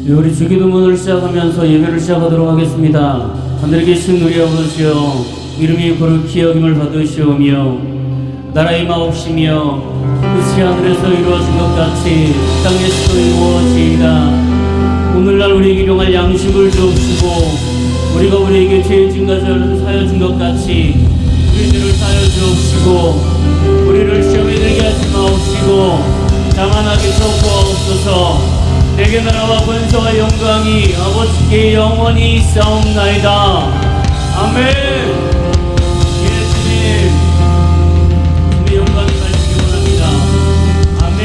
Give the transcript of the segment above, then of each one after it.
우리 주기도문을 시작하면서 예배를 시작하도록 하겠습니다. 하늘에 계신 우리 아버지여, 이름이 거룩히 여김을 받으시오며 나라의 마옵시며 뜻이 하늘에서 이루어진 것 같이 땅에서도 이루어지이다. 오늘날 우리에게 일용할 양식을 주옵시고 우리가 우리에게 죄 진 것을 사여 준 것 같이 우리 죄를 사여 주옵시고 우리를 시험에 들게 하지 마옵시고 다만 악에서 구하옵소서. 내게 나라와 권세와 영광이 아버지께 영원히 있사옵나이다. 아멘. 예수님, 주의 영광이 가시기 원합니다. 아멘.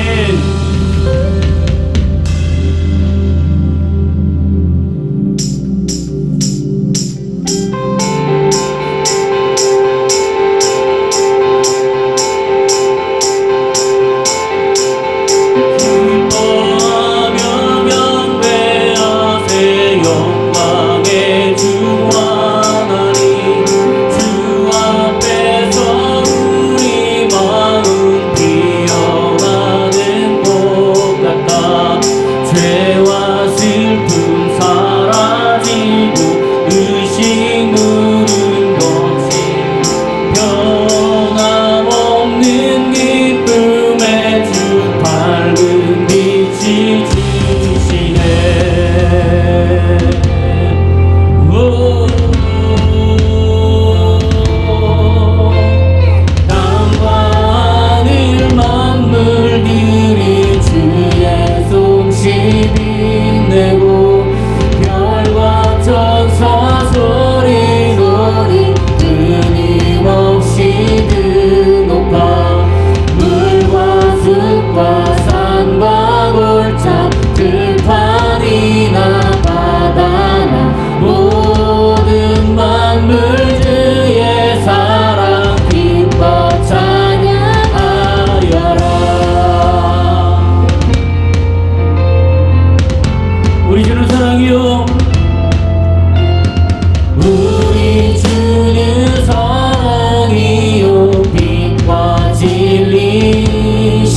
우리 주는 사랑이요, 우리 주는 사랑이요, 빛과 진리시니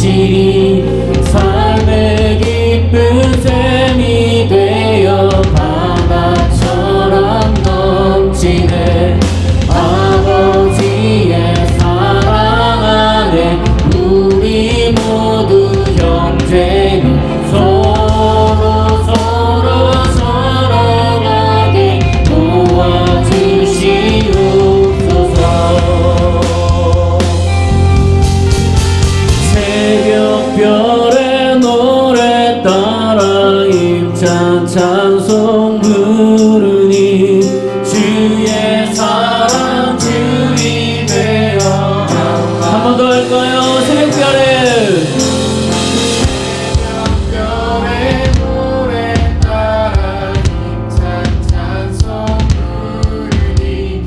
삶의 기쁜 샘이 되어 바다처럼 넘치네. 아버지의 사랑 안에 우리 모두 형제니 별의 노래 따라 힘찬 찬송 부르니 주의 사랑 주이 되어. 한 번 더 할까요? 새벽별의 노래 따라 힘찬 찬송 부르니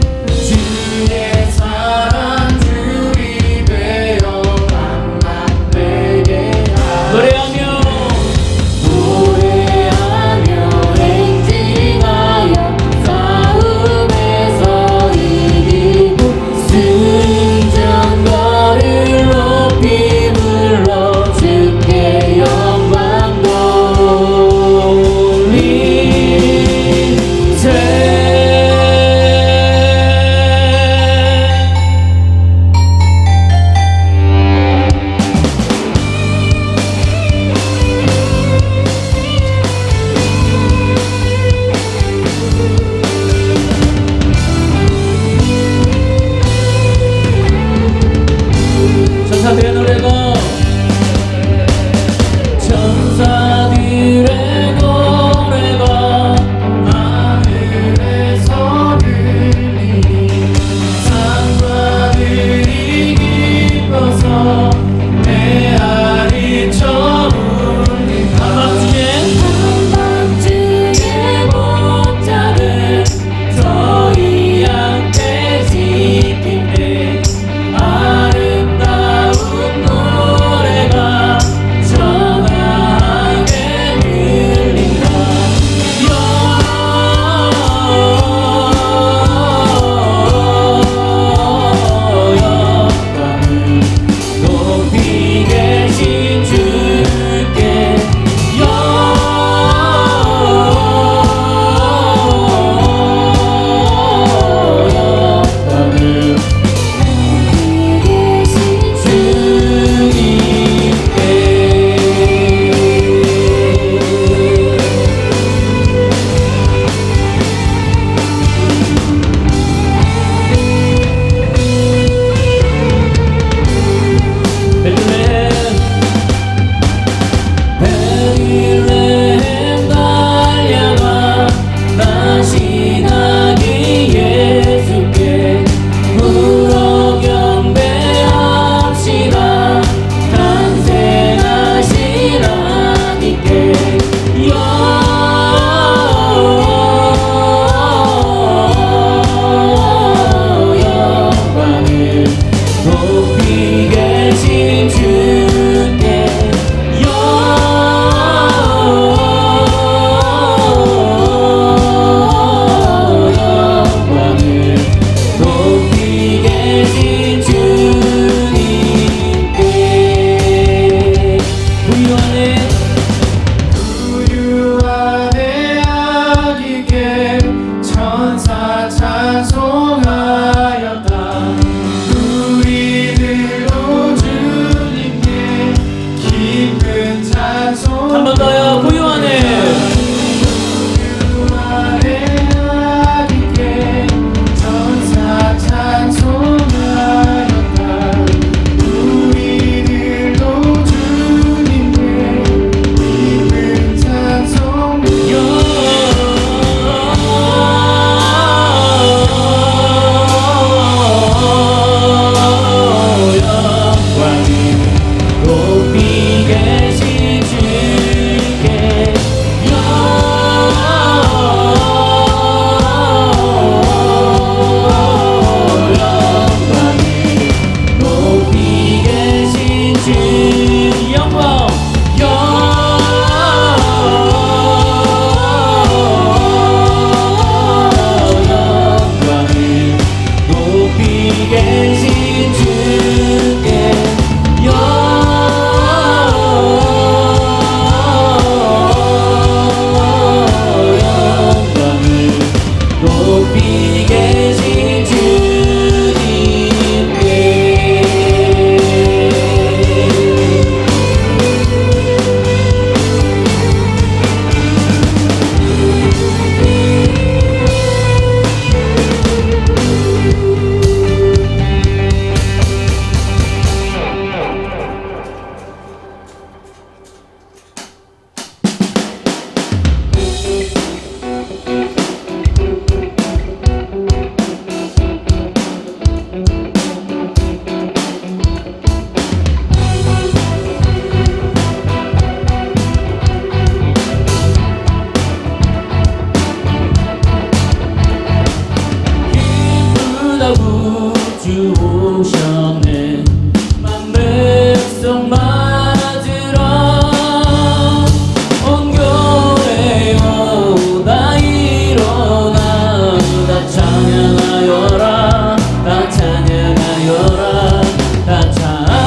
주의 사랑 주이 되어. 노래하며 행진하리 안에 구유 안에 아기께 천사 찬송하였다. 우리들도 주님께 기쁜 찬송. 한 번 더요. 구유 안에 구유 안에 아기께 천사 찬송하였다. 우리들도 주님께 기쁜 찬송. 높이 계신 주께 영광이 높이 계신 주 영광 영광이 높이 계신 주께 영광을 높이 계신 주님께. 기쁘다 구주 오셨네. 만백성 맞으러 온 교회여 다 일어나. 다 찬양하여라. 다 찬양하여라. 다 찬양하여라.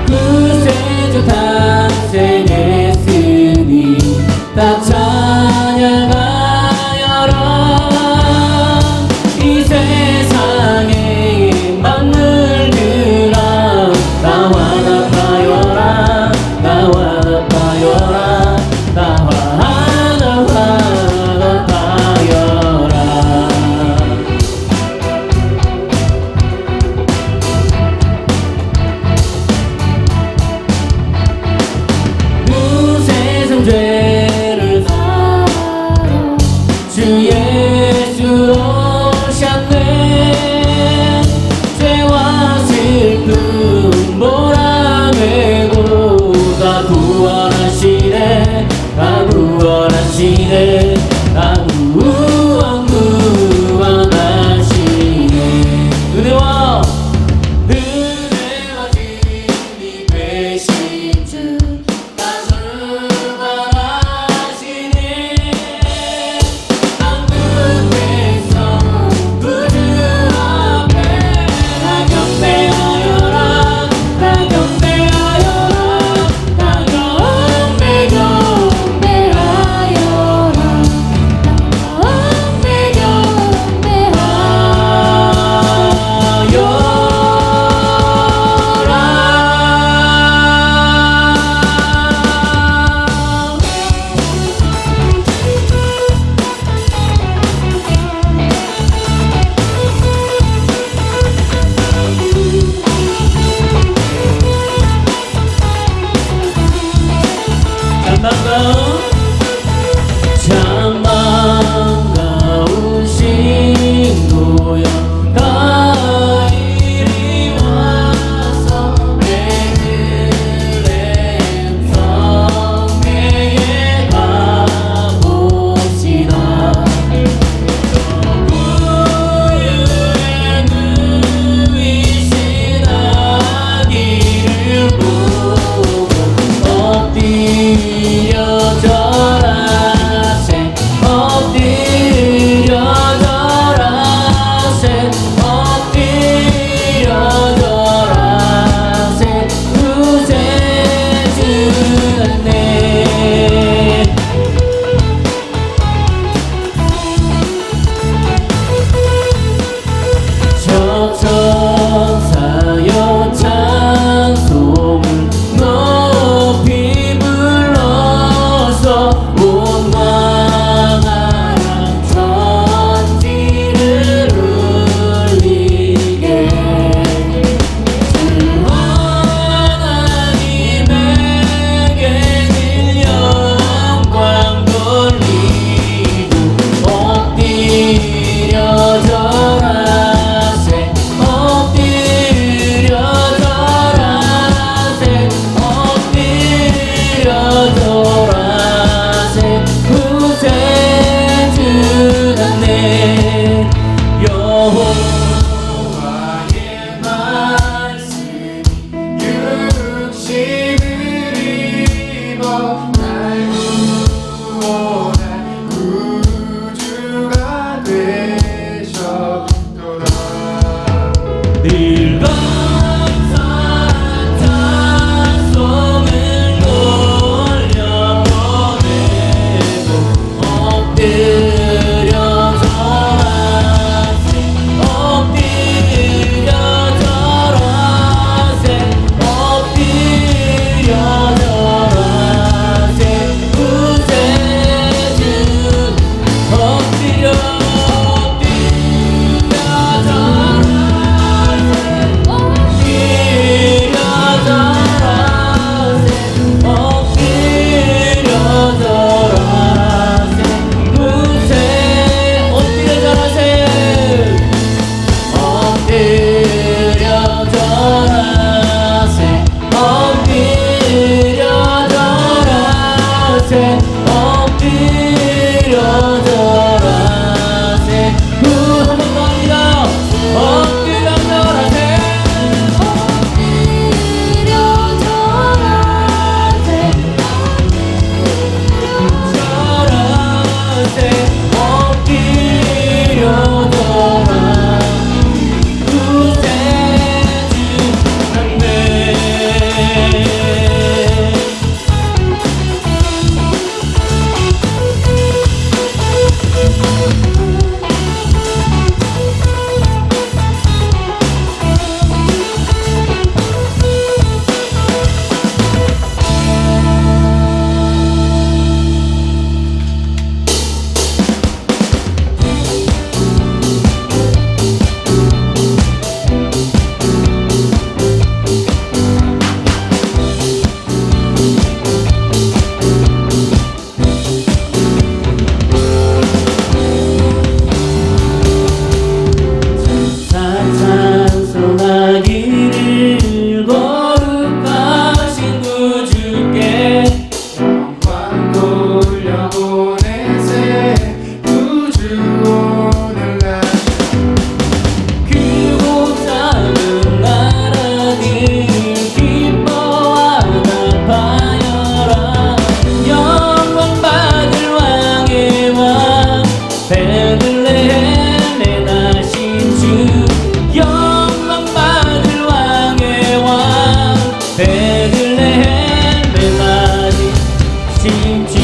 구세주 탄생했으니 다 찬양하여라. 이 세상의 만물들아 다 화답하여라. 다 화답하여라. 다 화답하여라. 세상 죄를 사러 주 예수 오셨네. 죄와 슬픔 몰아내고 다 구원하시네. 다 구원하시네. 다 구원하시네. 은혜와 진리 되신 주 땅 끝에서 부르 베들레헴에 나신 주 영광 받을 왕의 왕 베들레헴에 나신 주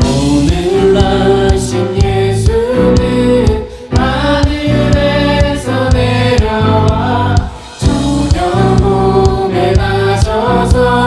오늘 나신 예수는 하늘에서 내려와 천여 몸에 나셔서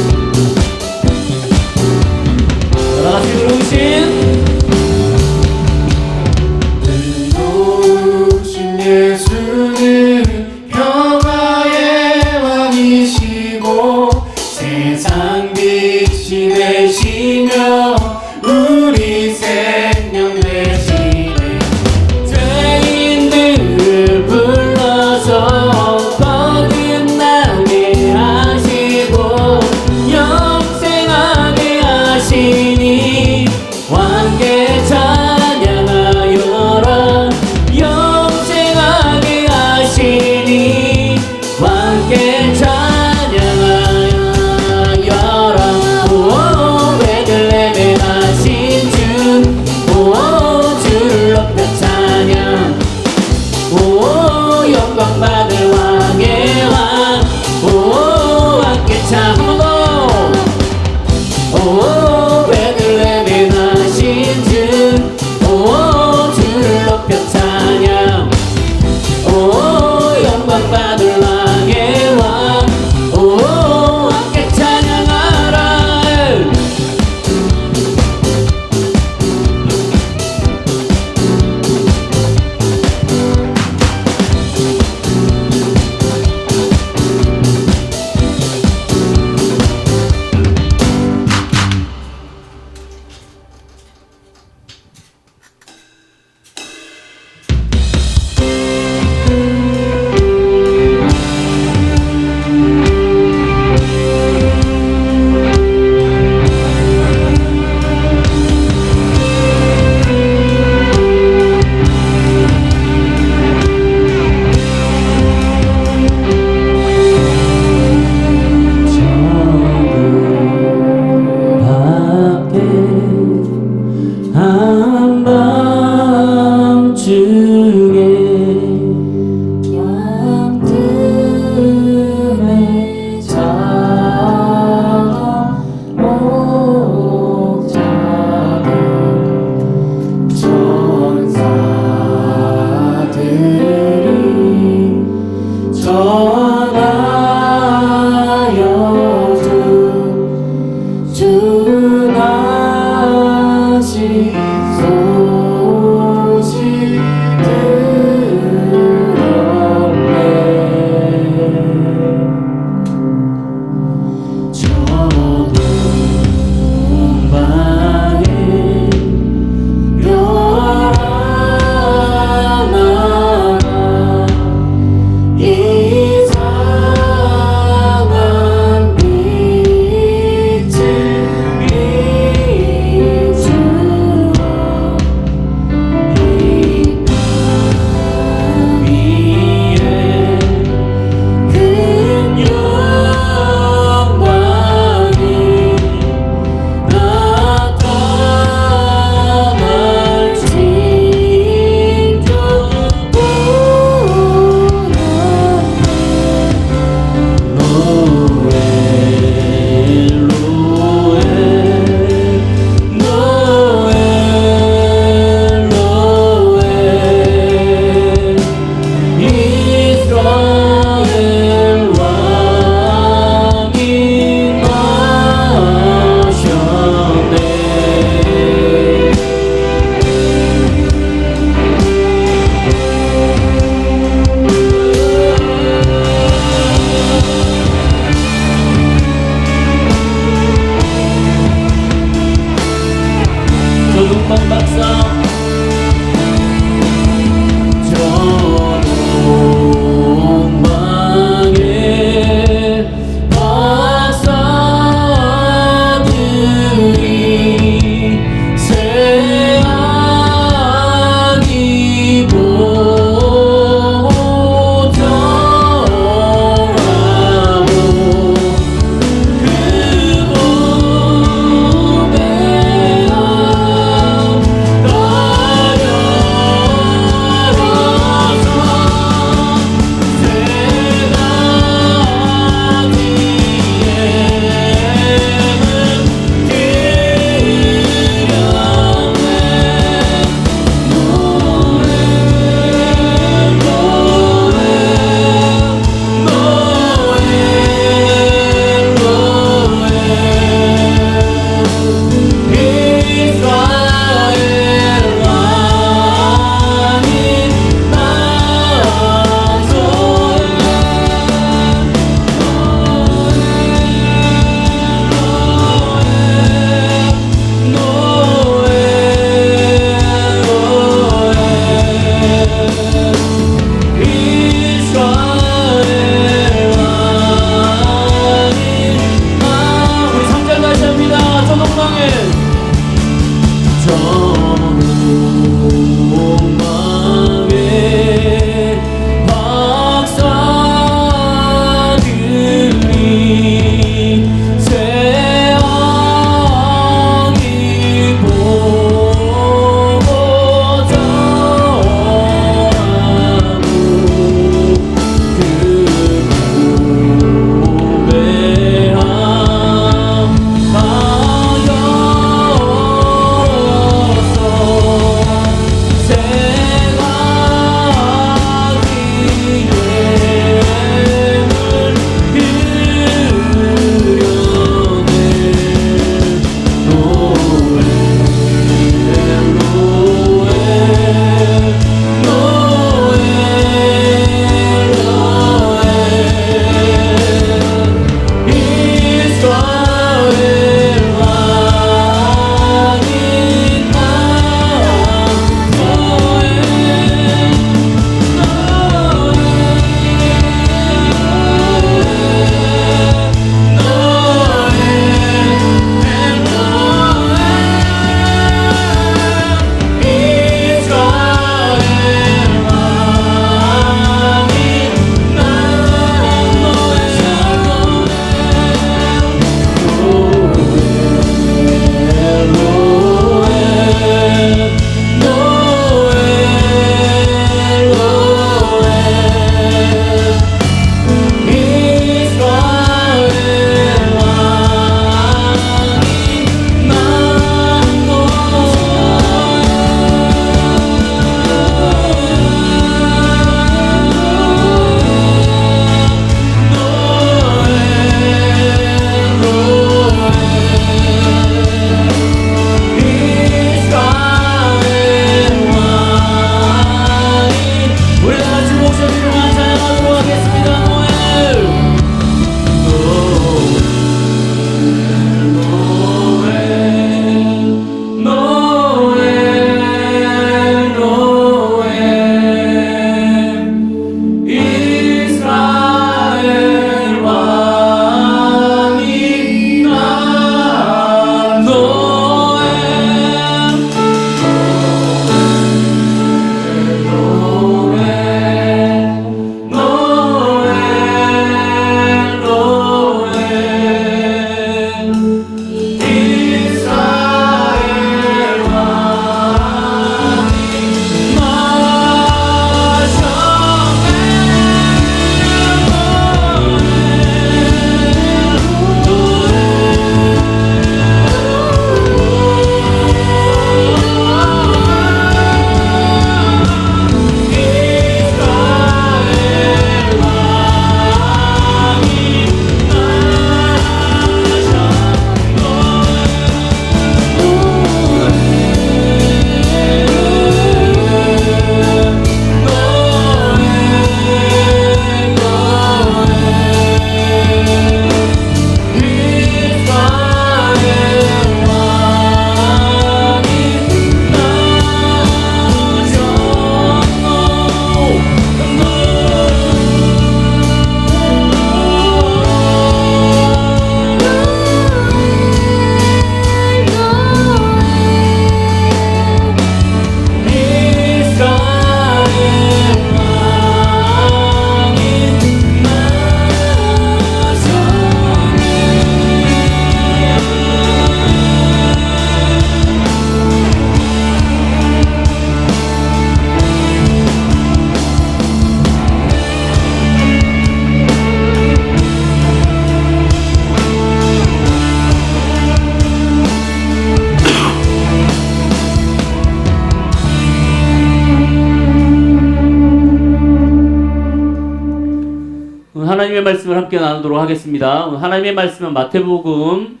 하나님의 말씀을 함께 나누도록 하겠습니다. 오늘 하나님의 말씀은 마태복음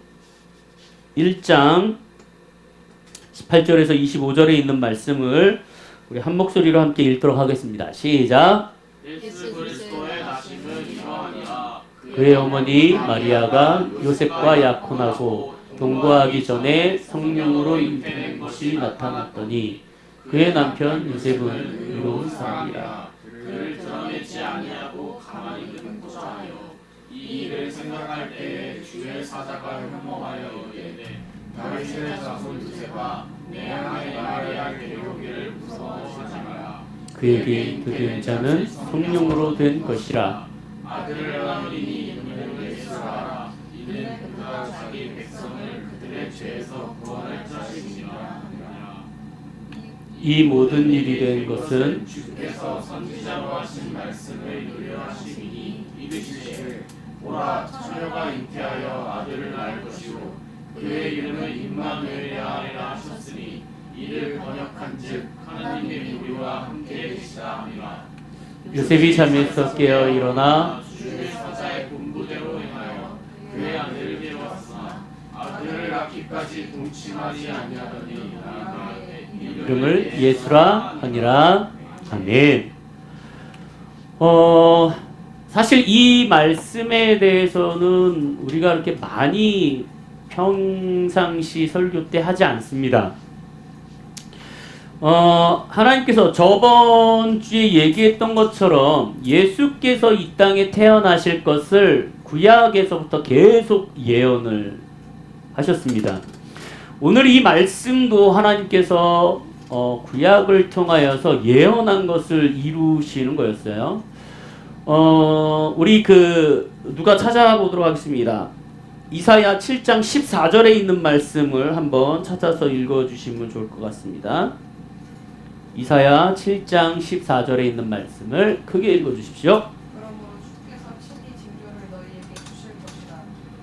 1장 18절에서 25절에 있는 말씀을 우리 한 목소리로 함께 읽도록 하겠습니다. 시작. 예수 그리스도의 나심은 이러하니라. 그의 어머니 마리아가 요셉과 약혼하고 동거하기 전에 성령으로 잉태된 것이 나타났더니 그의 남편 요셉은 의로운 사람이라. 그를 드러내지 아니하고 가만히 듣고자 하여 이 일을 생각할 때에 주의 사자가 혐오하여 이르되 다윗의 자손 요셉아 내 아내 마리아 데려오기를 무서워하지 마라. 그에게 잉태된 자는 성령으로 된 것이라. 아들을 낳으리니 이름을 예수라 하라. 이는 그가 자기 백성을 그들의 죄에서 구원할 자식이니라. 이 모든 일이 된 것은 주께서 선지자로 하신 말씀을 이루하시니 이르시되 보라 처녀가 잉태하여 아들을 낳을 것이요 그의 이름을 임마누엘이라 하리라 하셨으니 이를 번역한즉 하나님의 우리와 함께 계시다 함이라. 요셉이 잠에서 깨어 일어나 주의 사자의 분부대로 행하여 그의 아들을 깨웠으나 아들을 낳기까지 동침하지 아니하더니 나아가 이름을 예수라 하니라. 아멘. 사실 이 말씀에 대해서는 우리가 그렇게 많이 평상시 설교 때 하지 않습니다. 하나님께서 저번 주에 얘기했던 것처럼 예수께서 이 땅에 태어나실 것을 구약에서부터 계속 예언을 하셨습니다. 오늘 이 말씀도 하나님께서 구약을 통하여서 예언한 것을 이루시는 거였어요. 우리 누가 찾아보도록 하겠습니다. 이사야 7장 14절에 있는 말씀을 한번 찾아서 읽어주시면 좋을 것 같습니다. 이사야 7장 14절에 있는 말씀을 크게 읽어주십시오. 그러므로 주께서 친히 징조를 너희에게 주실 것이다.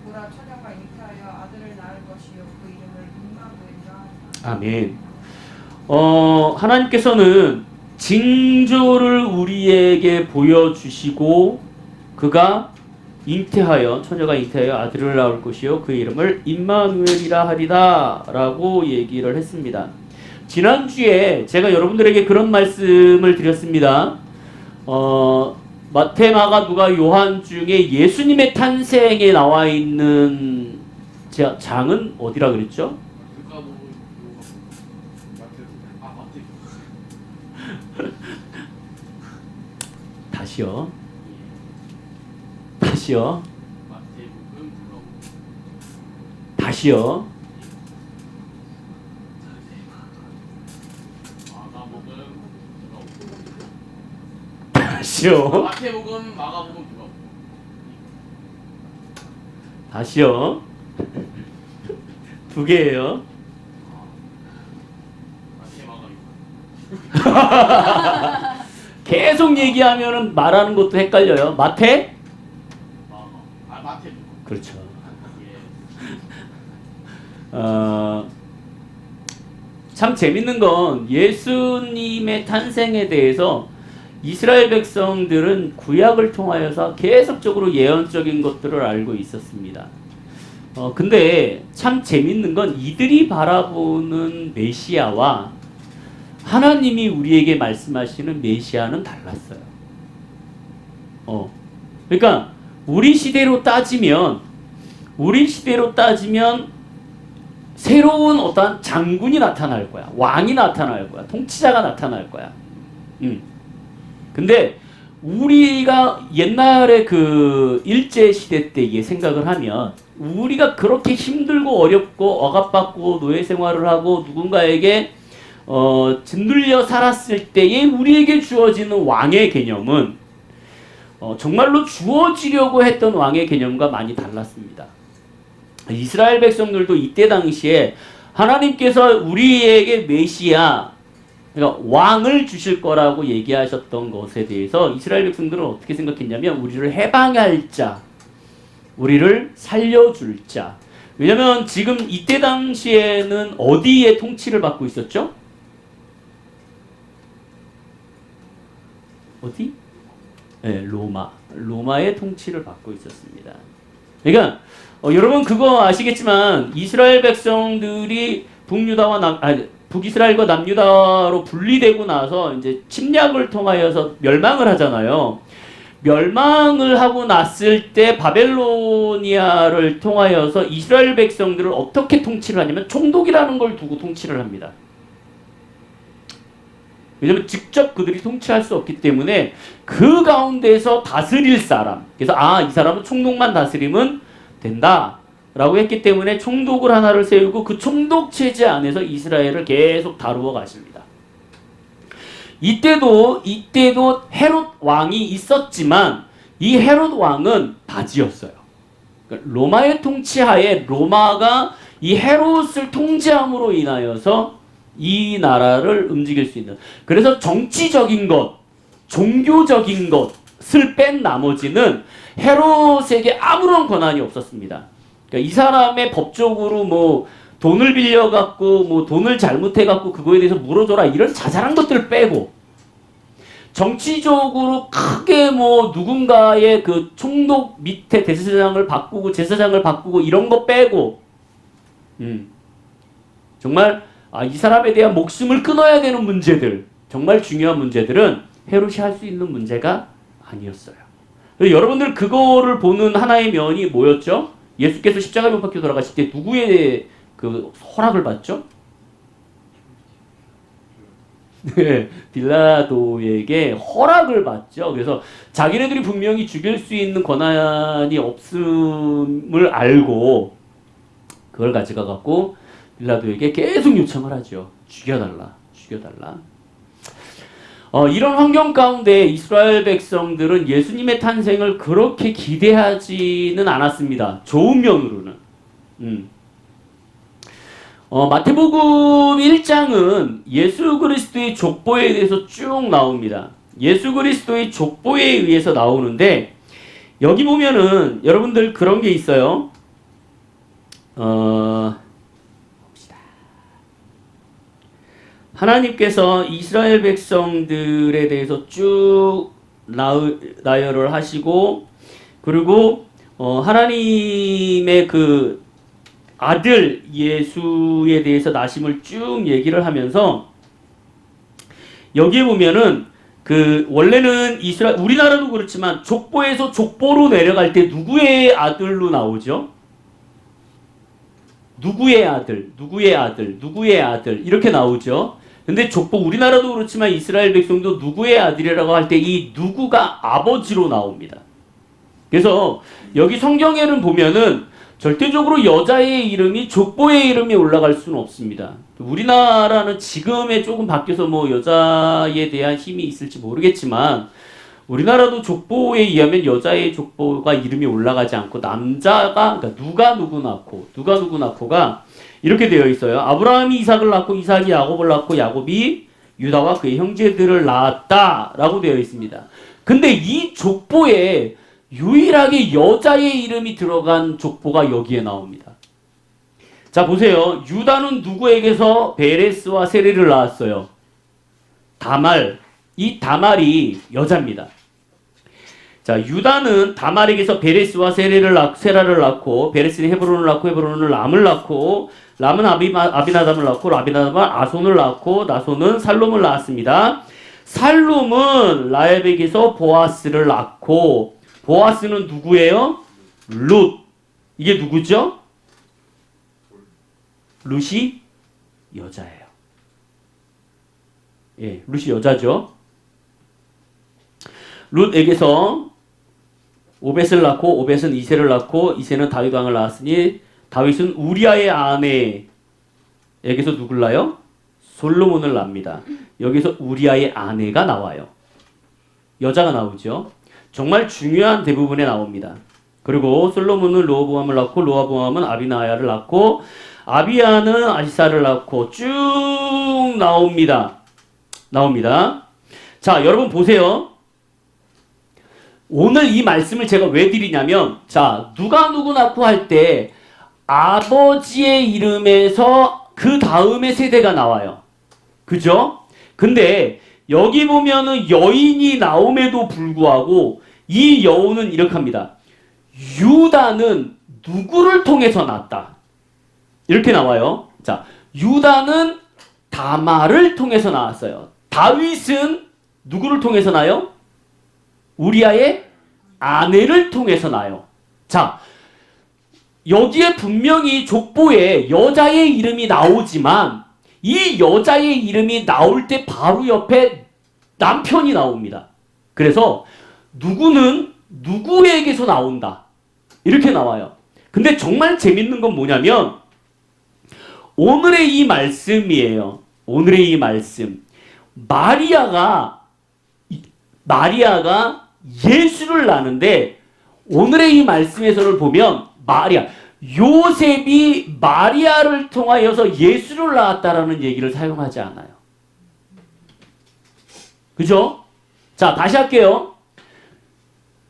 보라 처녀가 잉태하여 아들을 낳을 것이요 그 이름을 임마누엘이라 하리라. 아멘. 하나님께서는 징조를 우리에게 보여주시고 그가 처녀가 잉태하여 아들을 낳을 것이요 그 이름을 임마누엘이라 하리다 라고 얘기를 했습니다. 지난주에 제가 여러분들에게 그런 말씀을 드렸습니다. 마태, 마가, 누가, 요한 중에 예수님의 탄생에 나와 있는 장은 어디라 그랬죠? 다시요. 마태복음, 마가복음 누가? 다시요. 두 개예요. 계속 얘기하면은 말하는 것도 헷갈려요. 마태? 마태복음. 그렇죠. 참 재밌는 건 예수님의 탄생에 대해서 이스라엘 백성들은 구약을 통하여서 계속적으로 예언적인 것들을 알고 있었습니다. 근데 참 재밌는 건 이들이 바라보는 메시아와 하나님이 우리에게 말씀하시는 메시아는 달랐어요. 그러니까 우리 시대로 따지면 새로운 어떤 장군이 나타날 거야. 왕이 나타날 거야. 통치자가 나타날 거야. 근데 우리가 옛날에 그 일제시대 때의 생각을 하면 우리가 그렇게 힘들고 어렵고 억압받고 노예 생활을 하고 누군가에게 짓눌려 살았을 때에 우리에게 주어지는 왕의 개념은 정말로 주어지려고 했던 왕의 개념과 많이 달랐습니다. 이스라엘 백성들도 이때 당시에 하나님께서 우리에게 메시아, 그러니까 왕을 주실 거라고 얘기하셨던 것에 대해서 이스라엘 백성들은 어떻게 생각했냐면 우리를 해방할 자, 우리를 살려줄 자. 왜냐면 지금 이때 당시에는 어디에 통치를 받고 있었죠? 어디? 네, 로마의 통치를 받고 있었습니다. 그러니까 여러분 그거 아시겠지만 이스라엘 백성들이 북이스라엘과 남유다로 분리되고 나서 이제 침략을 통하여서 멸망을 하잖아요. 멸망을 하고 났을 때 바벨로니아를 통하여서 이스라엘 백성들을 어떻게 통치를 하냐면 총독이라는 걸 두고 통치를 합니다. 왜냐면 직접 그들이 통치할 수 없기 때문에 그 가운데서 다스릴 사람, 그래서 이 사람은 총독만 다스리면 된다 라고 했기 때문에 총독을 하나를 세우고 그 총독 체제 안에서 이스라엘을 계속 다루어 가십니다. 이때도 헤롯 왕이 있었지만 이 헤롯 왕은 바지였어요. 그러니까 로마의 통치하에 로마가 이 헤롯을 통제함으로 인하여서 이 나라를 움직일 수 있는, 그래서 정치적인 것, 종교적인 것을 뺀 나머지는 헤롯에게 아무런 권한이 없었습니다. 그러니까 이 사람의 법적으로 뭐 돈을 빌려갖고 뭐 돈을 잘못해갖고 그거에 대해서 물어줘라 이런 자잘한 것들을 빼고, 정치적으로 크게 뭐 누군가의 그 총독 밑에 대제사장을 바꾸고 제사장을 바꾸고 이런 거 빼고, 정말 이 사람에 대한 목숨을 끊어야 되는 문제들, 정말 중요한 문제들은 헤롯이 할 수 있는 문제가 아니었어요. 여러분들 그거를 보는 하나의 면이 뭐였죠? 예수께서 십자가에 못 박혀 돌아가실 때 누구의 그 허락을 받죠? 네, 빌라도에게 허락을 받죠. 그래서 자기네들이 분명히 죽일 수 있는 권한이 없음을 알고 그걸 가져가 갖고 빌라도에게 계속 요청을 하죠. 죽여달라. 이런 환경 가운데 이스라엘 백성들은 예수님의 탄생을 그렇게 기대하지는 않았습니다. 좋은 면으로는. 마태복음 1장은 예수 그리스도의 족보에 대해서 쭉 나옵니다. 예수 그리스도의 족보에 의해서 나오는데, 여기 보면은 여러분들 그런 게 있어요. 하나님께서 이스라엘 백성들에 대해서 쭉 나열을 하시고, 그리고 하나님의 그 아들 예수에 대해서 나심을 쭉 얘기를 하면서, 여기에 보면은 그 원래는 우리나라도 그렇지만 족보에서 족보로 내려갈 때 누구의 아들로 나오죠? 누구의 아들 이렇게 나오죠. 근데 족보, 우리나라도 그렇지만 이스라엘 백성도 누구의 아들이라고 할 때 이 누구가 아버지로 나옵니다. 그래서 여기 성경에는 보면은 절대적으로 여자의 이름이 족보의 이름이 올라갈 수는 없습니다. 우리나라는 지금에 조금 바뀌어서 뭐 여자에 대한 힘이 있을지 모르겠지만, 우리나라도 족보에 의하면 여자의 족보가 이름이 올라가지 않고 남자가, 그러니까 누가 누구 낳고가 이렇게 되어 있어요. 아브라함이 이삭을 낳고 이삭이 야곱을 낳고 야곱이 유다와 그의 형제들을 낳았다라고 되어 있습니다. 근데 이 족보에 유일하게 여자의 이름이 들어간 족보가 여기에 나옵니다. 자, 보세요. 유다는 누구에게서 베레스와 세레를 낳았어요? 다말. 이 다말이 여자입니다. 자, 유다는 다말에게서 베레스와 세라를 낳고, 베레스는 헤브론을 낳고, 헤브론은 람을 낳고, 람은 아비나답을 낳고, 아비나답은 아손을 낳고, 나손은 살롬을 낳았습니다. 살롬은 라헬에게서 보아스를 낳고, 보아스는 누구예요? 룻. 이게 누구죠? 룻이 여자예요. 예, 룻이 여자죠. 룻에게서 오벳을 낳고, 오벳은 이새를 낳고, 이새는 다윗 왕을 낳았으니 다윗은 우리아의 아내에게서 누굴 낳아요? 솔로몬을 낳습니다. 여기서 우리아의 아내가 나와요. 여자가 나오죠. 정말 중요한 대부분에 나옵니다. 그리고 솔로몬은 르호보암을 낳고, 르호보암은 아비나야를 낳고, 아비야는 아시사를 낳고 쭉 나옵니다. 자, 여러분 보세요. 오늘 이 말씀을 제가 왜 드리냐면, 자, 누가 누구 낳고 할 때 아버지의 이름에서 그 다음에 세대가 나와요. 그죠? 근데 여기 보면은 여인이 나옴에도 불구하고 이 여우는 이렇게 합니다. 유다는 누구를 통해서 낳았다. 이렇게 나와요. 자, 유다는 다말을 통해서 나왔어요. 다윗은 누구를 통해서 나요? 우리아의 아내를 통해서 나요. 자, 여기에 분명히 족보에 여자의 이름이 나오지만 이 여자의 이름이 나올 때 바로 옆에 남편이 나옵니다. 그래서 누구는 누구에게서 나온다. 이렇게 나와요. 근데 정말 재밌는 건 뭐냐면 오늘의 이 말씀이에요. 오늘의 이 말씀. 마리아가 예수를 낳는데 오늘의 이 말씀에서를 보면 요셉이 마리아를 통하여서 예수를 낳았다라는 얘기를 사용하지 않아요. 그죠? 자, 다시 할게요.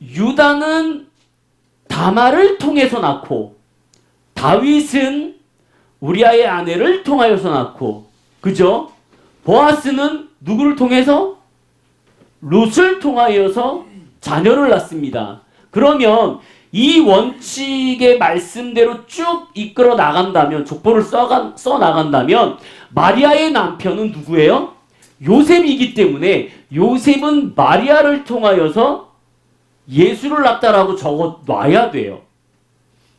유다는 다말을 통해서 낳고 다윗은 우리아의 아내를 통하여서 낳고, 그죠? 보아스는 누구를 통해서? 룻을 통하여서 자녀를 낳습니다. 그러면 이 원칙의 말씀대로 쭉 이끌어 나간다면, 족보를 써 나간다면 마리아의 남편은 누구예요? 요셉이기 때문에 요셉은 마리아를 통하여서 예수를 낳았다라고 적어 놔야 돼요.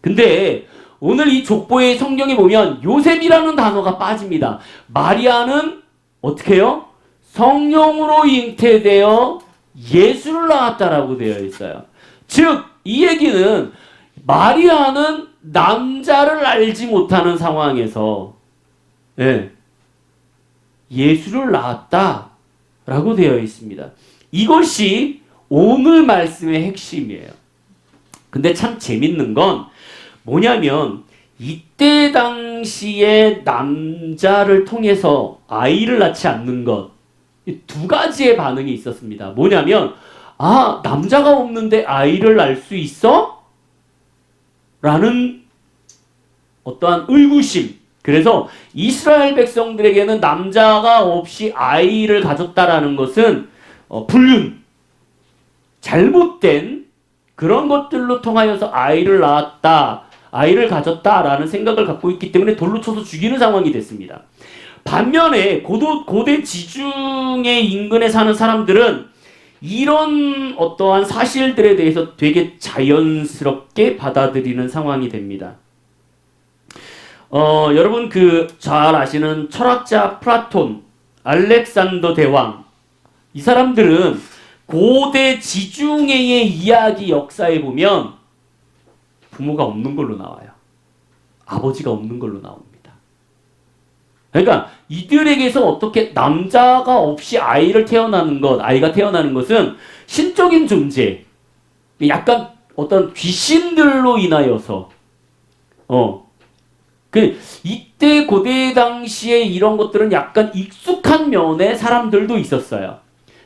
근데 오늘 이 족보의 성경에 보면 요셉이라는 단어가 빠집니다. 마리아는 어떻게 해요? 성령으로 잉태되어 예수를 낳았다라고 되어 있어요. 즉, 이 얘기는 마리아는 남자를 알지 못하는 상황에서 예수를 낳았다라고 되어 있습니다. 이것이 오늘 말씀의 핵심이에요. 근데 참 재밌는 건 뭐냐면 이때 당시에 남자를 통해서 아이를 낳지 않는 것, 두 가지의 반응이 있었습니다. 뭐냐면 남자가 없는데 아이를 낳을 수 있어? 라는 어떠한 의구심. 그래서 이스라엘 백성들에게는 남자가 없이 아이를 가졌다라는 것은 불륜, 잘못된 그런 것들로 통하여서 아이를 낳았다, 아이를 가졌다라는 생각을 갖고 있기 때문에 돌로 쳐서 죽이는 상황이 됐습니다. 반면에 고대 지중해 인근에 사는 사람들은 이런 어떠한 사실들에 대해서 되게 자연스럽게 받아들이는 상황이 됩니다. 여러분 잘 아시는 철학자 플라톤, 알렉산더 대왕, 이 사람들은 고대 지중해의 이야기 역사에 보면 부모가 없는 걸로 나와요. 아버지가 없는 걸로 나옵니다. 그러니까 이들에게서 어떻게 남자가 없이 아이가 태어나는 것은 신적인 존재, 약간 어떤 귀신들로 인하여서 이때 고대 당시에 이런 것들은 약간 익숙한 면의 사람들도 있었어요.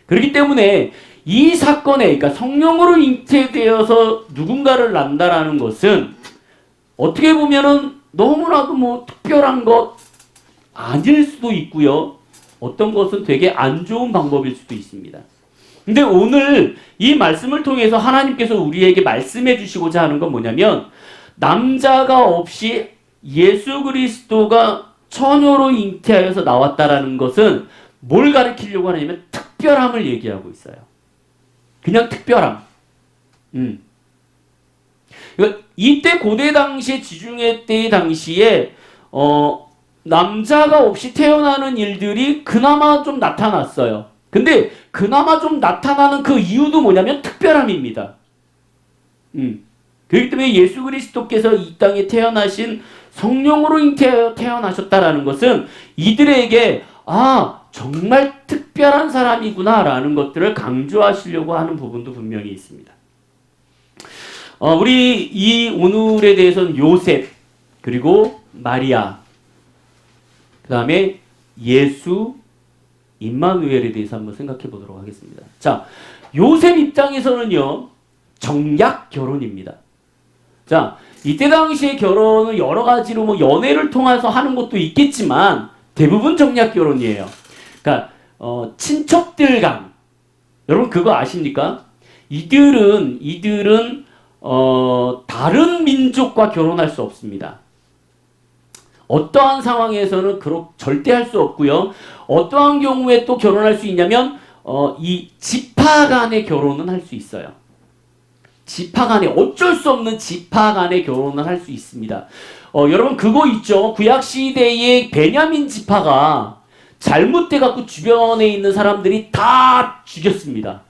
그렇기 때문에 이 사건에, 그러니까 성령으로 잉태되어서 누군가를 낳는다라는 것은 어떻게 보면은 너무나도 특별한 것 아닐 수도 있고요. 어떤 것은 되게 안 좋은 방법일 수도 있습니다. 근데 오늘 이 말씀을 통해서 하나님께서 우리에게 말씀해 주시고자 하는 건 뭐냐면 남자가 없이 예수 그리스도가 처녀로 잉태하여서 나왔다라는 것은 뭘 가리키려고 하냐면 특별함을 얘기하고 있어요. 그냥 특별함. 이때 고대 당시에 지중해 때 당시에 남자가 없이 태어나는 일들이 그나마 좀 나타났어요. 근데 그나마 좀 나타나는 그 이유도 뭐냐면 특별함입니다. 그렇기 때문에 예수 그리스도께서 이 땅에 태어나신 성령으로 잉태하여 태어나셨다라는 것은 이들에게 정말 특별한 사람이구나 라는 것들을 강조하시려고 하는 부분도 분명히 있습니다. 우리 이 오늘에 대해서는 요셉, 그리고 마리아, 그 다음에 예수, 임마누엘에 대해서 한번 생각해 보도록 하겠습니다. 자, 요셉 입장에서는요, 정약 결혼입니다. 자, 이때 당시의 결혼은 여러 가지로 연애를 통해서 하는 것도 있겠지만 대부분 정약 결혼이에요. 그러니까 친척들 간, 여러분 그거 아십니까? 이들은 다른 민족과 결혼할 수 없습니다. 어떠한 상황에서는 절대 할 수 없고요. 어떠한 경우에 또 결혼할 수 있냐면 이 지파 간의 결혼은 할 수 있어요. 지파 간에 어쩔 수 없는 지파 간의 결혼을 할 수 있습니다. 여러분 그거 있죠. 구약 시대의 베냐민 지파가 잘못돼 갖고 주변에 있는 사람들이 다 죽였습니다.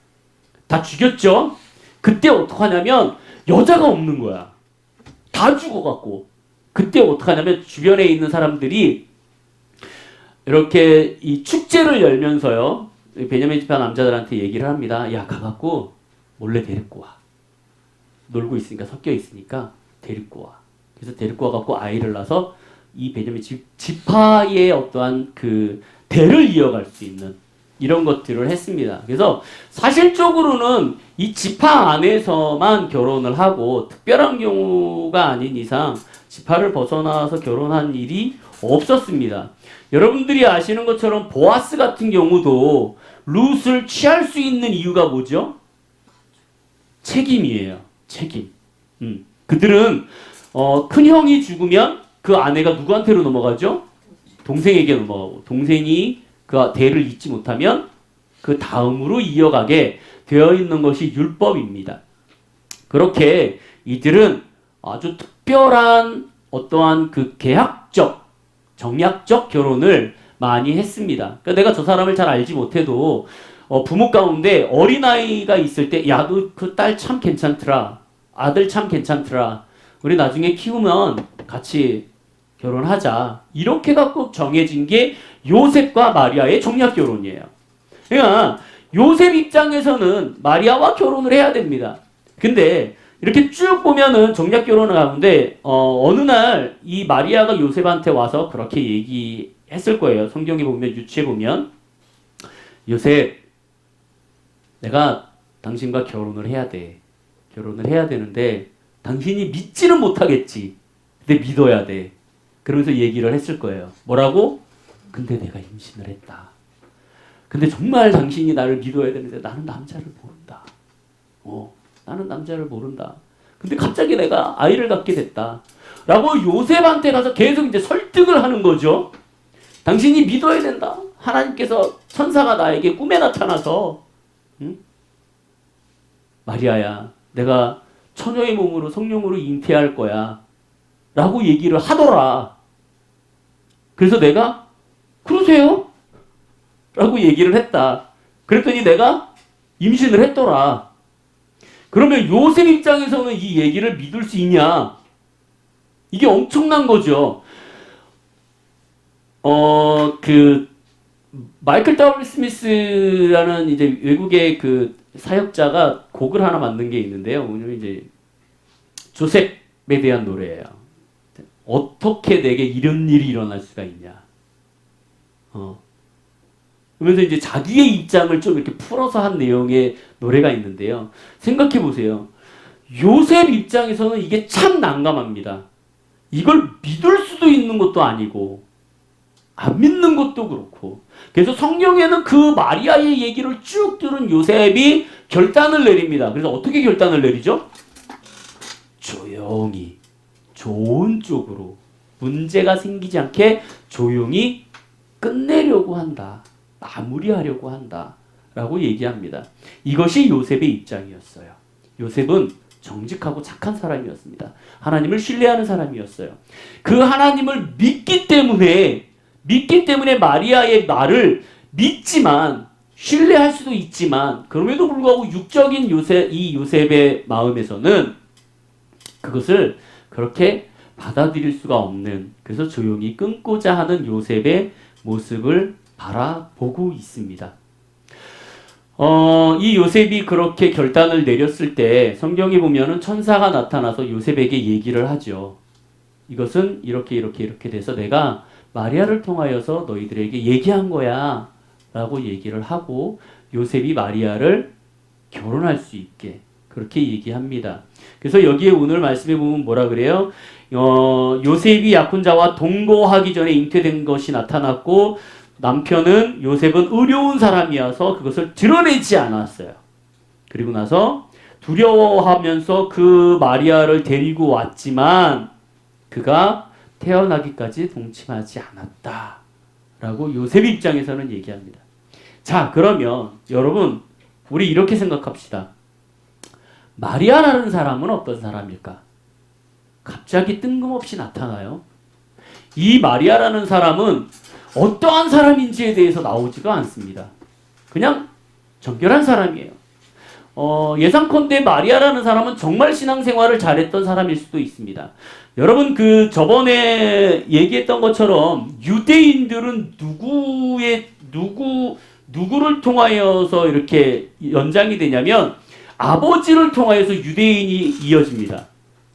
다 죽였죠. 그때 어떡하냐면 여자가 없는 거야. 다 죽어갖고. 그때 어떡하냐면 주변에 있는 사람들이 이렇게 이 축제를 열면서요. 베냐민 지파 남자들한테 얘기를 합니다. 야, 가갖고 몰래 데리고 와. 놀고 있으니까, 섞여 있으니까 데리고 와. 그래서 데리고 와갖고 아이를 낳아서 이 베냐민 지파의 어떠한 그 대를 이어갈 수 있는 이런 것들을 했습니다. 그래서 사실적으로는 이 지파 안에서만 결혼을 하고 특별한 경우가 아닌 이상 지파를 벗어나서 결혼한 일이 없었습니다. 여러분들이 아시는 것처럼 보아스 같은 경우도 룻을 취할 수 있는 이유가 뭐죠? 책임이에요. 책임. 그들은 큰 형이 죽으면 그 아내가 누구한테로 넘어가죠? 동생에게 넘어가고 동생이 그 대를 잇지 못하면 그 다음으로 이어가게 되어 있는 것이 율법입니다. 그렇게 이들은 아주 특별한 어떠한 그 계약적, 정약적 결혼을 많이 했습니다. 그러니까 내가 저 사람을 잘 알지 못해도 부모 가운데 어린아이가 있을 때 야, 너 그 딸 참 괜찮더라. 아들 참 괜찮더라. 우리 나중에 키우면 같이 결혼하자. 이렇게 갖고 정해진 게 요셉과 마리아의 정략 결혼이에요. 그러니까 요셉 입장에서는 마리아와 결혼을 해야 됩니다. 근데 이렇게 쭉 보면은 정략 결혼을 하는데 어느 날 이 마리아가 요셉한테 와서 그렇게 얘기했을 거예요. 성경에 보면 유치해 보면 요셉, 내가 당신과 결혼을 해야 돼. 결혼을 해야 되는데 당신이 믿지는 못하겠지. 근데 믿어야 돼. 그러면서 얘기를 했을 거예요. 뭐라고? 근데 내가 임신을 했다. 근데 정말 당신이 나를 믿어야 되는데 나는 남자를 모른다. 나는 남자를 모른다. 근데 갑자기 내가 아이를 갖게 됐다. 라고 요셉한테 가서 계속 이제 설득을 하는 거죠. 당신이 믿어야 된다. 하나님께서 천사가 나에게 꿈에 나타나서 마리아야, 내가 처녀의 몸으로 성령으로 잉태할 거야. 라고 얘기를 하더라. 그래서 내가 그러세요? 라고 얘기를 했다. 그랬더니 내가 임신을 했더라. 그러면 요셉 입장에서는 이 얘기를 믿을 수 있냐? 이게 엄청난 거죠. 마이클 W. 스미스라는 이제 외국의 그 사역자가 곡을 하나 만든 게 있는데요. 오늘 이제 조셉에 대한 노래예요. 어떻게 내게 이런 일이 일어날 수가 있냐. 그러면서 이제 자기의 입장을 좀 이렇게 풀어서 한 내용의 노래가 있는데요. 생각해 보세요. 요셉 입장에서는 이게 참 난감합니다. 이걸 믿을 수도 있는 것도 아니고 안 믿는 것도 그렇고. 그래서 성경에는 그 마리아의 얘기를 쭉 들은 요셉이 결단을 내립니다. 그래서 어떻게 결단을 내리죠? 조용히 좋은 쪽으로 문제가 생기지 않게 조용히 끝내려고 한다. 마무리하려고 한다. 라고 얘기합니다. 이것이 요셉의 입장이었어요. 요셉은 정직하고 착한 사람이었습니다. 하나님을 신뢰하는 사람이었어요. 그 하나님을 믿기 때문에 마리아의 말을 믿지만 신뢰할 수도 있지만 그럼에도 불구하고 육적인 요셉의 마음에서는 그것을 그렇게 받아들일 수가 없는, 그래서 조용히 끊고자 하는 요셉의 모습을 바라보고 있습니다. 이 요셉이 그렇게 결단을 내렸을 때 성경에 보면은 천사가 나타나서 요셉에게 얘기를 하죠. 이것은 이렇게 돼서 내가 마리아를 통하여서 너희들에게 얘기한 거야 라고 얘기를 하고 요셉이 마리아를 결혼할 수 있게 그렇게 얘기합니다. 그래서 여기에 오늘 말씀에 보면 뭐라 그래요? 요셉이 약혼자와 동거하기 전에 잉태된 것이 나타났고 남편은 요셉은 의로운 사람이어서 그것을 드러내지 않았어요. 그리고 나서 두려워하면서 그 마리아를 데리고 왔지만 그가 태어나기까지 동침하지 않았다 라고 요셉 입장에서는 얘기합니다. 자, 그러면 여러분 우리 이렇게 생각합시다. 마리아라는 사람은 어떤 사람일까? 갑자기 뜬금없이 나타나요. 이 마리아라는 사람은 어떠한 사람인지에 대해서 나오지가 않습니다. 그냥 정결한 사람이에요. 예상컨대 마리아라는 사람은 정말 신앙생활을 잘했던 사람일 수도 있습니다. 여러분 그 저번에 얘기했던 것처럼 유대인들은 누구를 통하여서 이렇게 연장이 되냐면 아버지를 통하여서 유대인이 이어집니다.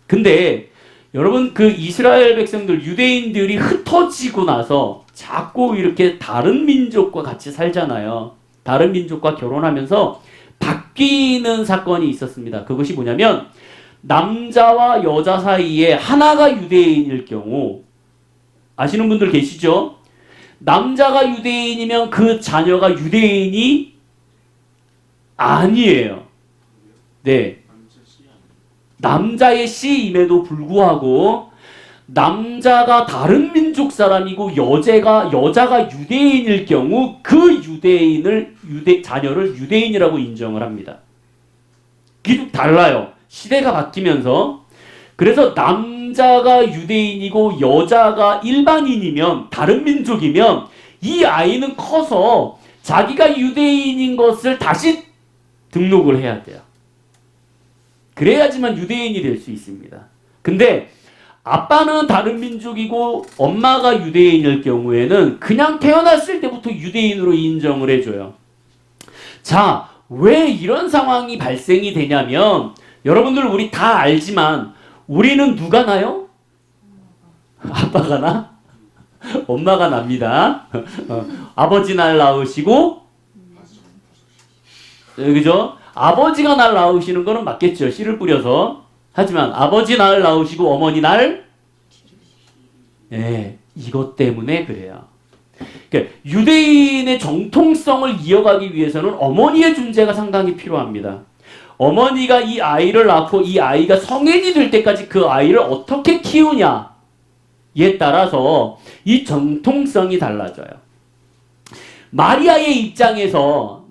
근데 여러분 그 이스라엘 백성들 유대인들이 흩어지고 나서 자꾸 이렇게 다른 민족과 같이 살잖아요. 다른 민족과 결혼하면서 바뀌는 사건이 있었습니다. 그것이 뭐냐면 남자와 여자 사이에 하나가 유대인일 경우 아시는 분들 계시죠? 남자가 유대인이면 그 자녀가 유대인이 아니에요. 네. 남자의 씨임에도 불구하고 남자가 다른 민족 사람이고 여자가 유대인일 경우 그 자녀를 유대인이라고 인정을 합니다. 그게 좀 달라요. 시대가 바뀌면서. 그래서 남자가 유대인이고 여자가 일반인이면 다른 민족이면 이 아이는 커서 자기가 유대인인 것을 다시 등록을 해야 돼요. 그래야지만 유대인이 될 수 있습니다. 근데 아빠는 다른 민족이고 엄마가 유대인일 경우에는 그냥 태어났을 때부터 유대인으로 인정을 해줘요. 자, 왜 이런 상황이 발생이 되냐면 여러분들 우리 다 알지만 우리는 누가 나요? 아빠가 나? 엄마가 납니다. 아버지 날 낳으시고 그죠? 아버지가 날 낳으시는 거는 맞겠죠. 씨를 뿌려서. 하지만 아버지 날 낳으시고 어머니 날 이것 때문에 그래요. 그러니까 유대인의 정통성을 이어가기 위해서는 어머니의 존재가 상당히 필요합니다. 어머니가 이 아이를 낳고 이 아이가 성인이 될 때까지 그 아이를 어떻게 키우냐에 따라서 이 정통성이 달라져요. 마리아의 입장에서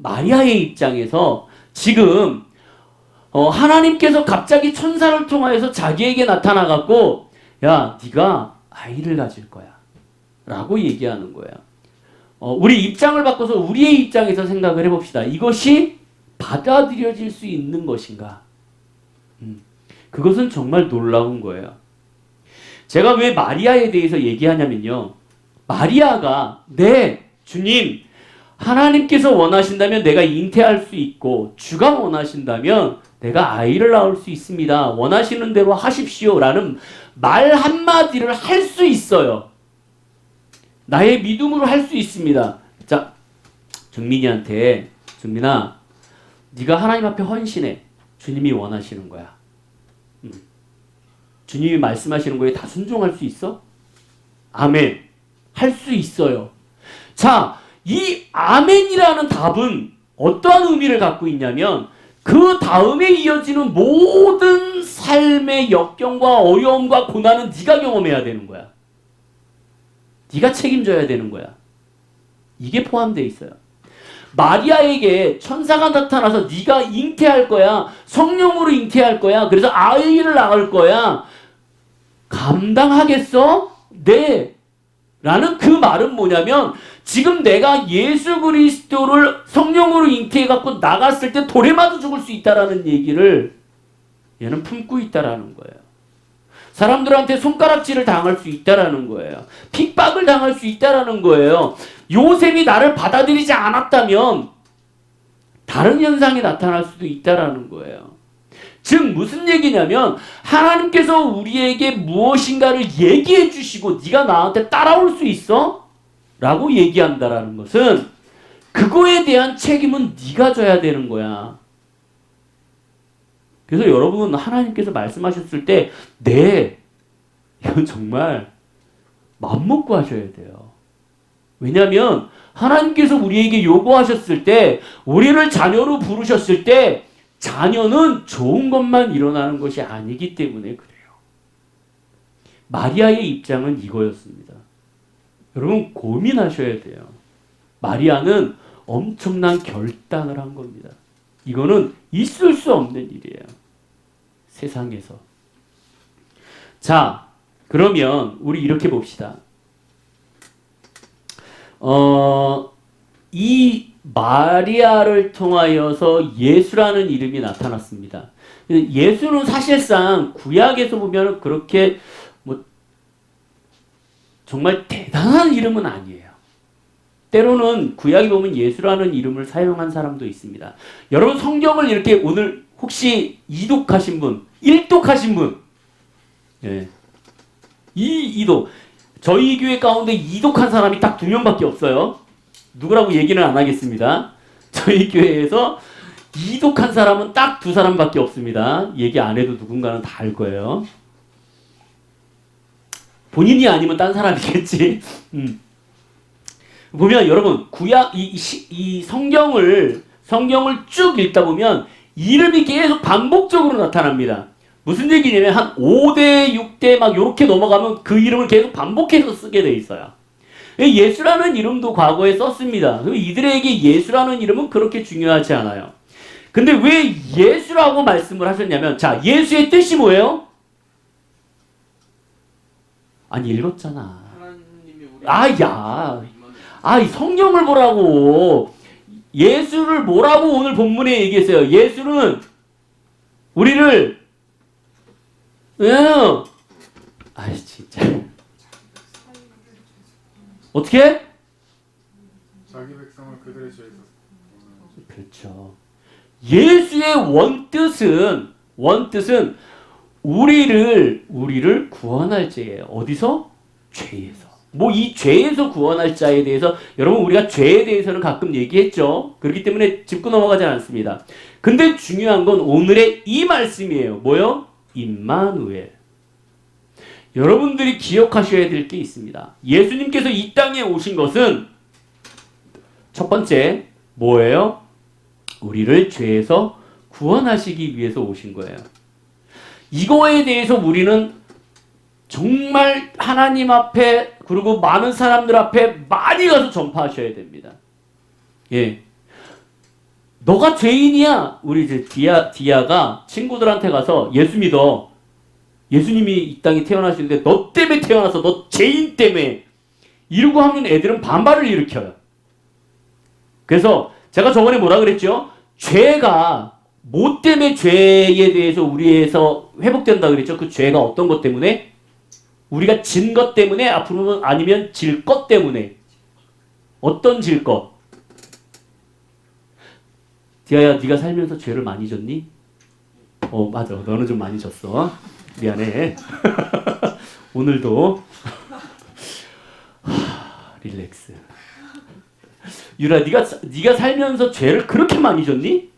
지금 하나님께서 갑자기 천사를 통하여서 자기에게 나타나갖고 야, 네가 아이를 가질 거야 라고 얘기하는 거예요. 우리 입장을 바꿔서 우리의 입장에서 생각을 해봅시다. 이것이 받아들여질 수 있는 것인가? 그것은 정말 놀라운 거예요. 제가 왜 마리아에 대해서 얘기하냐면요. 마리아가 네, 주님 하나님께서 원하신다면 내가 잉태할 수 있고 주가 원하신다면 내가 아이를 낳을 수 있습니다. 원하시는 대로 하십시오 라는 말 한마디를 할 수 있어요. 나의 믿음으로 할 수 있습니다. 자, 정민이한테 정민아 네가 하나님 앞에 헌신해. 주님이 원하시는 거야. 주님이 말씀하시는 거에 다 순종할 수 있어? 아멘. 할 수 있어요. 자, 이 아멘이라는 답은 어떠한 의미를 갖고 있냐면 그 다음에 이어지는 모든 삶의 역경과 어려움과 고난은 네가 경험해야 되는 거야. 네가 책임져야 되는 거야. 이게 포함되어 있어요. 마리아에게 천사가 나타나서 네가 잉태할 거야. 성령으로 잉태할 거야. 그래서 아이를 낳을 거야. 감당하겠어? 네. 라는 그 말은 뭐냐면 지금 내가 예수 그리스도를 성령으로 잉태해갖고 나갔을 때 돌에 맞아 죽을 수 있다라는 얘기를 얘는 품고 있다라는 거예요. 사람들한테 손가락질을 당할 수 있다라는 거예요. 핍박을 당할 수 있다라는 거예요. 요셉이 나를 받아들이지 않았다면 다른 현상이 나타날 수도 있다라는 거예요. 즉 무슨 얘기냐면 하나님께서 우리에게 무엇인가를 얘기해 주시고 네가 나한테 따라올 수 있어? 라고 얘기한다라는 것은 그거에 대한 책임은 네가 져야 되는 거야. 그래서 여러분 하나님께서 말씀하셨을 때 네, 이건 정말 마음 먹고 하셔야 돼요. 왜냐하면 하나님께서 우리에게 요구하셨을 때, 우리를 자녀로 부르셨을 때 자녀는 좋은 것만 일어나는 것이 아니기 때문에 그래요. 마리아의 입장은 이거였습니다. 여러분 고민하셔야 돼요. 마리아는 엄청난 결단을 한 겁니다. 이거는 있을 수 없는 일이에요. 세상에서. 자, 그러면 우리 이렇게 봅시다. 이 마리아를 통하여서 예수라는 이름이 나타났습니다. 예수는 사실상 구약에서 보면 그렇게 뭐 정말 대단한 이름은 아니에요. 때로는 구약에 보면 예수라는 이름을 사용한 사람도 있습니다. 여러분 성경을 이렇게 오늘 혹시 이독하신 분, 일독하신 분, 예. 이독. 저희 교회 가운데 이독한 사람이 딱 2명밖에 없어요. 누구라고 얘기는 안 하겠습니다. 저희 교회에서 이독한 사람은 딱 2사람밖에 없습니다. 얘기 안 해도 누군가는 다 알 거예요. 본인이 아니면 딴 사람이겠지. 보면 여러분 구약 이 성경을 쭉 읽다 보면 이름이 계속 반복적으로 나타납니다. 무슨 얘기냐면 한 5대, 6대 막 요렇게 넘어가면 그 이름을 계속 반복해서 쓰게 돼 있어요. 예수라는 이름도 과거에 썼습니다. 이들에게 예수라는 이름은 그렇게 중요하지 않아요. 근데 왜 예수라고 말씀을 하셨냐면, 자, 예수의 뜻이 뭐예요? 아니, 읽었잖아. 이 성경을 보라고. 예수를 뭐라고 오늘 본문에 얘기했어요? 예수는 우리를, 진짜. 어떻게? 자기 백성을 그들의 죄에서. 그렇죠. 예수의 원뜻은 우리를 구원할 자예요. 어디서? 죄에서. 뭐 이 죄에서 구원할 자에 대해서 여러분 우리가 죄에 대해서는 가끔 얘기했죠. 그렇기 때문에 짚고 넘어가지 않습니다. 근데 중요한 건 오늘의 이 말씀이에요. 뭐요? 임마누엘. 여러분들이 기억하셔야 될 게 있습니다. 예수님께서 이 땅에 오신 것은 첫 번째 뭐예요? 우리를 죄에서 구원하시기 위해서 오신 거예요. 이거에 대해서 우리는 정말 하나님 앞에 그리고 많은 사람들 앞에 많이 가서 전파하셔야 됩니다. 예. 너가 죄인이야. 우리 이제 디아가 친구들한테 가서 예수 믿어. 예수님이 이 땅에 태어나시는데 너 때문에 태어나서 너 죄인 때문에 이러고 하면 애들은 반발을 일으켜요. 그래서 제가 저번에 뭐라 그랬죠? 죄가 뭐 때문에 죄에 대해서 우리에서 회복된다 그랬죠? 그 죄가 어떤 것 때문에? 우리가 진 것 때문에 앞으로는 아니면 질 것 때문에. 어떤 질 것? 디아야 네가 살면서 죄를 많이 졌니? 맞아. 너는 좀 많이 졌어. 미안해. 오늘도 릴렉스. 유라 네가 살면서 죄를 그렇게 많이 졌니?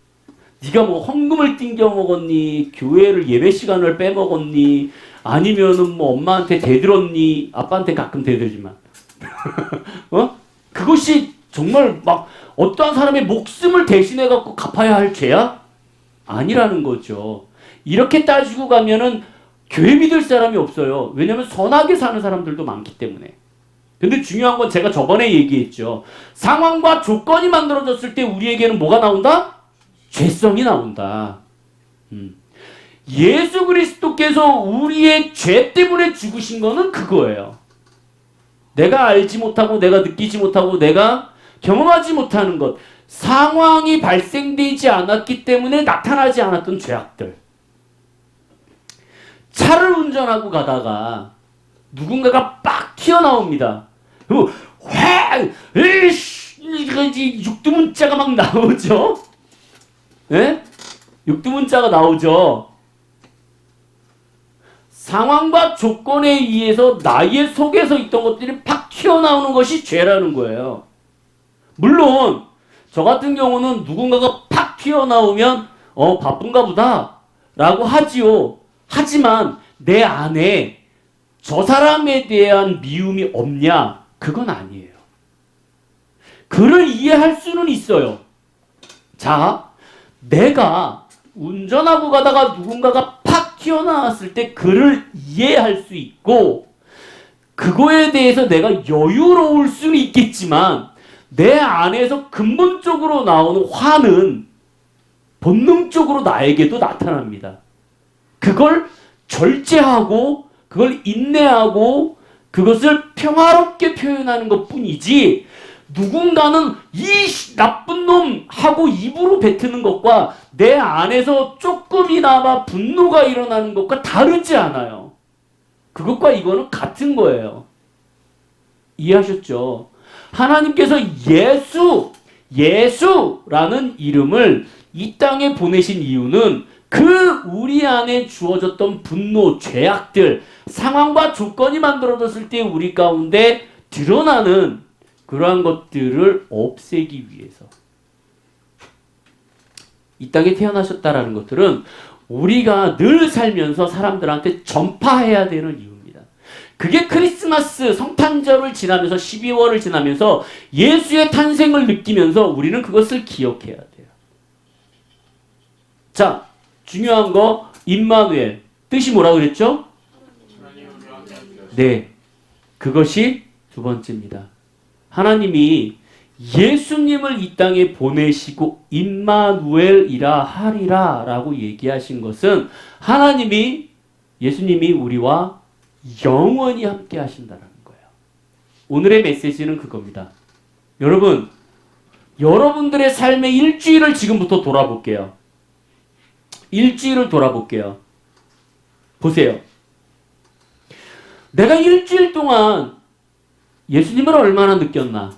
네가 뭐 헌금을 띵겨 먹었니? 교회를 예배 시간을 빼먹었니? 아니면은 뭐 엄마한테 대들었니? 아빠한테 가끔 대들지만. 그것이 정말 막 어떠한 사람의 목숨을 대신해 갖고 갚아야 할 죄야? 아니라는 거죠. 이렇게 따지고 가면은 교회 믿을 사람이 없어요. 왜냐면 선하게 사는 사람들도 많기 때문에. 근데 중요한 건 제가 저번에 얘기했죠. 상황과 조건이 만들어졌을 때 우리에게는 뭐가 나온다? 죄성이 나온다. 예수 그리스도께서 우리의 죄 때문에 죽으신 거는 그거예요. 내가 알지 못하고 내가 느끼지 못하고 내가 경험하지 못하는 것, 상황이 발생되지 않았기 때문에 나타나지 않았던 죄악들. 차를 운전하고 가다가 누군가가 빡 튀어나옵니다. 그리고 육두문자가 막 나오죠. 네? 육두문자가 나오죠. 상황과 조건에 의해서 나의 속에서 있던 것들이 팍 튀어나오는 것이 죄라는 거예요. 물론 저 같은 경우는 누군가가 팍 튀어나오면 바쁜가 보다 라고 하지요. 하지만 내 안에 저 사람에 대한 미움이 없냐? 그건 아니에요. 그를 이해할 수는 있어요. 자, 내가 운전하고 가다가 누군가가 팍 튀어나왔을 때 그를 이해할 수 있고 그거에 대해서 내가 여유로울 수는 있겠지만 내 안에서 근본적으로 나오는 화는 본능적으로 나에게도 나타납니다. 그걸 절제하고 그걸 인내하고 그것을 평화롭게 표현하는 것뿐이지 누군가는 이 나쁜 놈 하고 입으로 뱉는 것과 내 안에서 조금이나마 분노가 일어나는 것과 다르지 않아요. 그것과 이거는 같은 거예요. 이해하셨죠? 하나님께서 예수라는 이름을 이 땅에 보내신 이유는 그 우리 안에 주어졌던 분노, 죄악들, 상황과 조건이 만들어졌을 때 우리 가운데 드러나는 그러한 것들을 없애기 위해서. 이 땅에 태어나셨다라는 것들은 우리가 늘 살면서 사람들한테 전파해야 되는 이유입니다. 그게 크리스마스, 성탄절을 지나면서 12월을 지나면서 예수의 탄생을 느끼면서 우리는 그것을 기억해야 돼요. 자, 중요한 거 임마누엘. 뜻이 뭐라고 그랬죠? 네, 그것이 두 번째입니다. 하나님이 예수님을 이 땅에 보내시고 임마누엘이라 하리라 라고 얘기하신 것은 하나님이 예수님이 우리와 영원히 함께 하신다는 거예요. 오늘의 메시지는 그겁니다. 여러분, 여러분들의 삶의 일주일을 지금부터 돌아볼게요. 일주일을 돌아볼게요. 보세요. 내가 일주일 동안 예수님을 얼마나 느꼈나?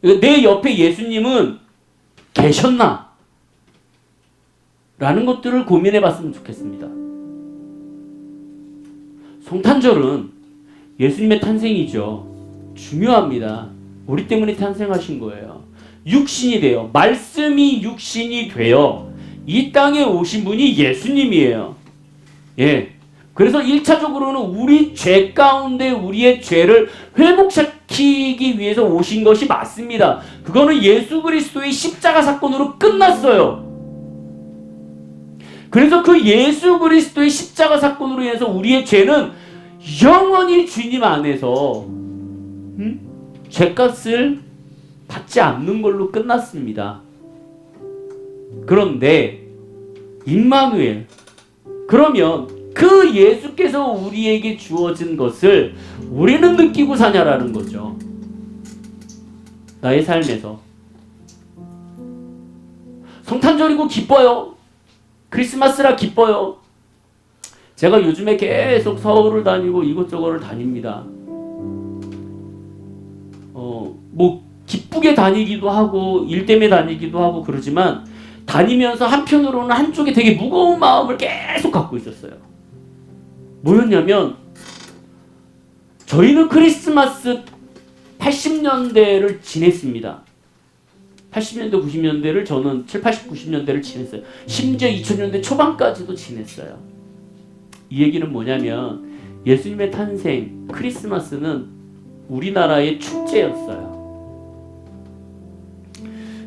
내 옆에 예수님은 계셨나? 라는 것들을 고민해 봤으면 좋겠습니다. 성탄절은 예수님의 탄생이죠. 중요합니다. 우리 때문에 탄생하신 거예요. 육신이 돼요. 말씀이 육신이 되어 이 땅에 오신 분이 예수님이에요. 예. 그래서 1차적으로는 우리 죄 가운데 우리의 죄를 회복시키기 위해서 오신 것이 맞습니다. 그거는 예수 그리스도의 십자가 사건으로 끝났어요. 그래서 그 예수 그리스도의 십자가 사건으로 인해서 우리의 죄는 영원히 주님 안에서 죄값을 받지 않는 걸로 끝났습니다. 그런데 임마누엘, 그러면 그 예수께서 우리에게 주어진 것을 우리는 느끼고 사냐라는 거죠. 나의 삶에서. 성탄절이고 기뻐요. 크리스마스라 기뻐요. 제가 요즘에 계속 서울을 다니고 이곳저곳을 다닙니다. 뭐 기쁘게 다니기도 하고 일 때문에 다니기도 하고 그러지만 다니면서 한편으로는 한쪽에 되게 무거운 마음을 계속 갖고 있었어요. 뭐였냐면 저희는 크리스마스 80년대를 지냈습니다. 80년대, 90년대를 저는 7, 80, 90년대를 지냈어요. 심지어 2000년대 초반까지도 지냈어요. 이 얘기는 뭐냐면 예수님의 탄생, 크리스마스는 우리나라의 축제였어요.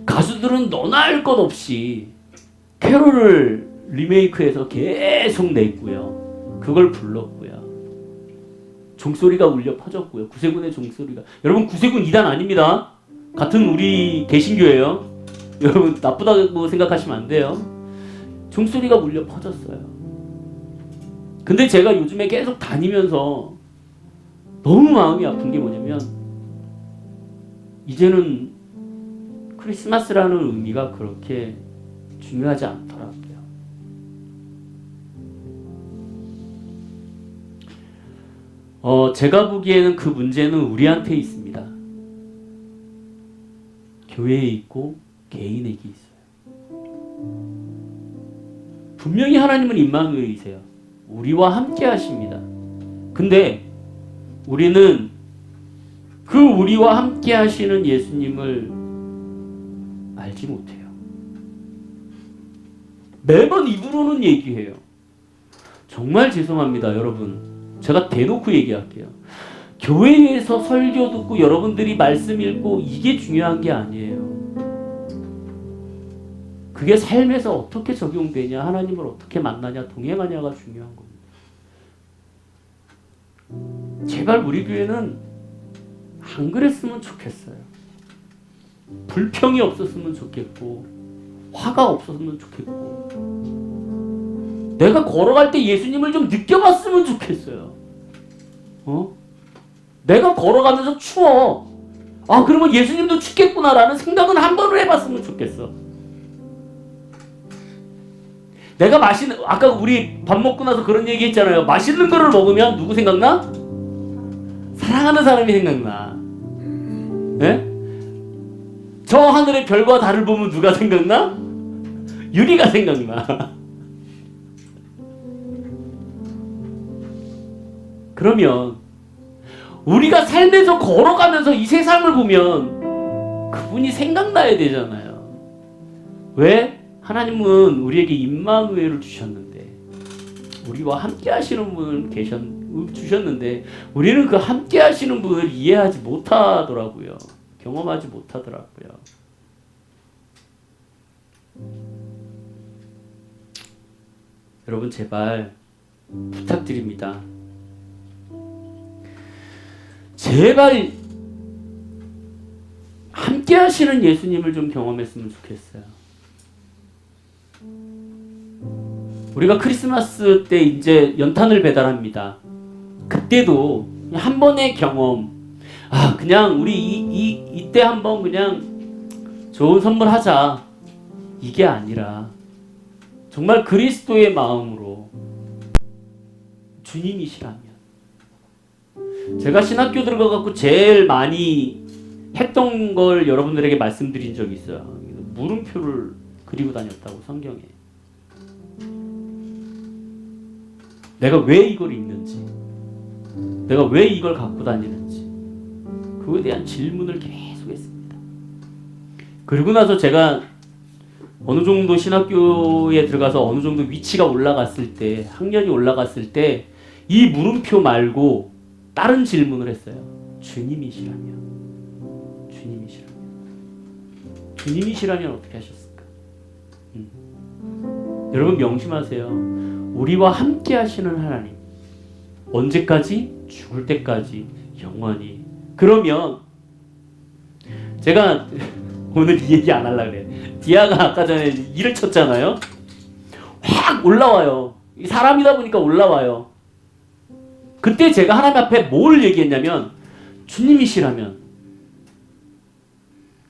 가수들은 너나 할 것 없이 캐롤을 리메이크해서 계속 냈고요. 그걸 불렀고요. 종소리가 울려 퍼졌고요. 구세군의 종소리가. 여러분 구세군 2단 아닙니다. 같은 우리 개신교예요. 여러분 나쁘다고 생각하시면 안 돼요. 종소리가 울려 퍼졌어요. 근데 제가 요즘에 계속 다니면서 너무 마음이 아픈 게 뭐냐면 이제는 크리스마스라는 의미가 그렇게 중요하지 않더라고요. 제가 보기에는 그 문제는 우리한테 있습니다. 교회에 있고 개인에게 있어요. 분명히 하나님은 임마누엘이세요. 우리와 함께 하십니다. 근데 우리는 그 우리와 함께 하시는 예수님을 알지 못해요. 매번 입으로는 얘기해요. 정말 죄송합니다, 여러분. 제가 대놓고 얘기할게요. 교회에서 설교 듣고 여러분들이 말씀 읽고 이게 중요한 게 아니에요. 그게 삶에서 어떻게 적용되냐, 하나님을 어떻게 만나냐, 동행하냐가 중요한 겁니다. 제발 우리 교회는 안 그랬으면 좋겠어요. 불평이 없었으면 좋겠고, 화가 없었으면 좋겠고, 내가 걸어갈 때 예수님을 좀 느껴봤으면 좋겠어요. 내가 걸어가면서 추워. 아, 그러면 예수님도 춥겠구나라는 생각은 한 번을 해봤으면 좋겠어. 내가 아까 우리 밥 먹고 나서 그런 얘기 했잖아요. 맛있는 거를 먹으면 누구 생각나? 사랑하는 사람이 생각나. 예? 저 하늘의 별과 달을 보면 누가 생각나? 유리가 생각나. 그러면 우리가 삶에서 걸어가면서 이 세상을 보면 그분이 생각나야 되잖아요. 왜? 하나님은 우리에게 임마누엘을 주셨는데, 우리와 함께 하시는 분을 주셨는데, 우리는 그 함께 하시는 분을 이해하지 못하더라고요. 경험하지 못하더라고요. 여러분, 제발 부탁드립니다. 제발 함께 하시는 예수님을 좀 경험했으면 좋겠어요. 우리가 크리스마스 때 이제 연탄을 배달합니다. 그때도 한 번의 경험, 그냥 우리 이때 한번 그냥 좋은 선물 하자, 이게 아니라 정말 그리스도의 마음으로 주님이시라면, 제가 신학교 들어가갖고 제일 많이 했던 걸 여러분들에게 말씀드린 적이 있어요. 물음표를 그리고 다녔다고, 성경에. 내가 왜 이걸 읽는지, 내가 왜 이걸 갖고 다니는지, 그거에 대한 질문을 계속 했습니다. 그리고 나서 제가 어느 정도 신학교에 들어가서 어느 정도 위치가 올라갔을 때, 학년이 올라갔을 때 이 물음표 말고 다른 질문을 했어요. 주님이시라면 어떻게 하셨을까? 여러분 명심하세요. 우리와 함께 하시는 하나님, 언제까지? 죽을 때까지, 영원히. 그러면 제가 오늘 이 얘기 안 하려고 그래. 디아가 아까 전에 일을 쳤잖아요. 확 올라와요. 사람이다 보니까 올라와요. 그때 제가 하나님 앞에 뭘 얘기했냐면, 주님이시라면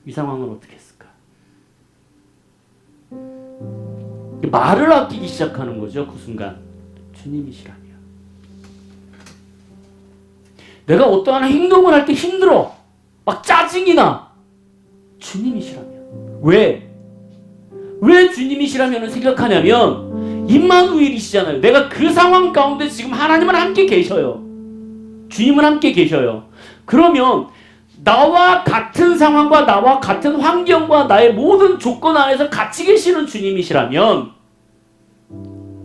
이 상황을 어떻게 했을까? 말을 아끼기 시작하는 거죠. 그 순간. 주님이시라면. 내가 어떠한 행동을 할 때 힘들어, 막 짜증이 나. 주님이시라면. 왜 주님이시라면 생각하냐면, 임마누엘이시잖아요. 내가 그 상황 가운데 지금 하나님은 함께 계셔요. 주님은 함께 계셔요. 그러면 나와 같은 상황과 나와 같은 환경과 나의 모든 조건 안에서 같이 계시는 주님이시라면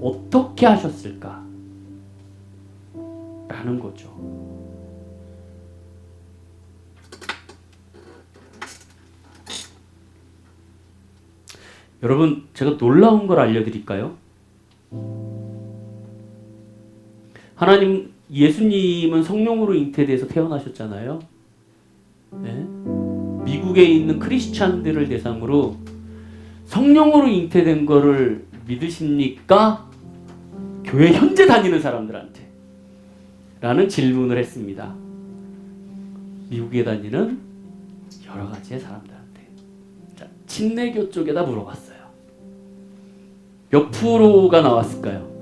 어떻게 하셨을까? 라는 거죠. 여러분, 제가 놀라운 걸 알려드릴까요? 하나님, 예수님은 성령으로 잉태돼서 태어나셨잖아요. 네? 미국에 있는 크리스찬들을 대상으로 성령으로 잉태된 거를 믿으십니까? 교회 현재 다니는 사람들한테 라는 질문을 했습니다. 미국에 다니는 여러 가지의 사람들한테. 자, 침례교 쪽에다 물어봤어요. 몇 프로가 나왔을까요?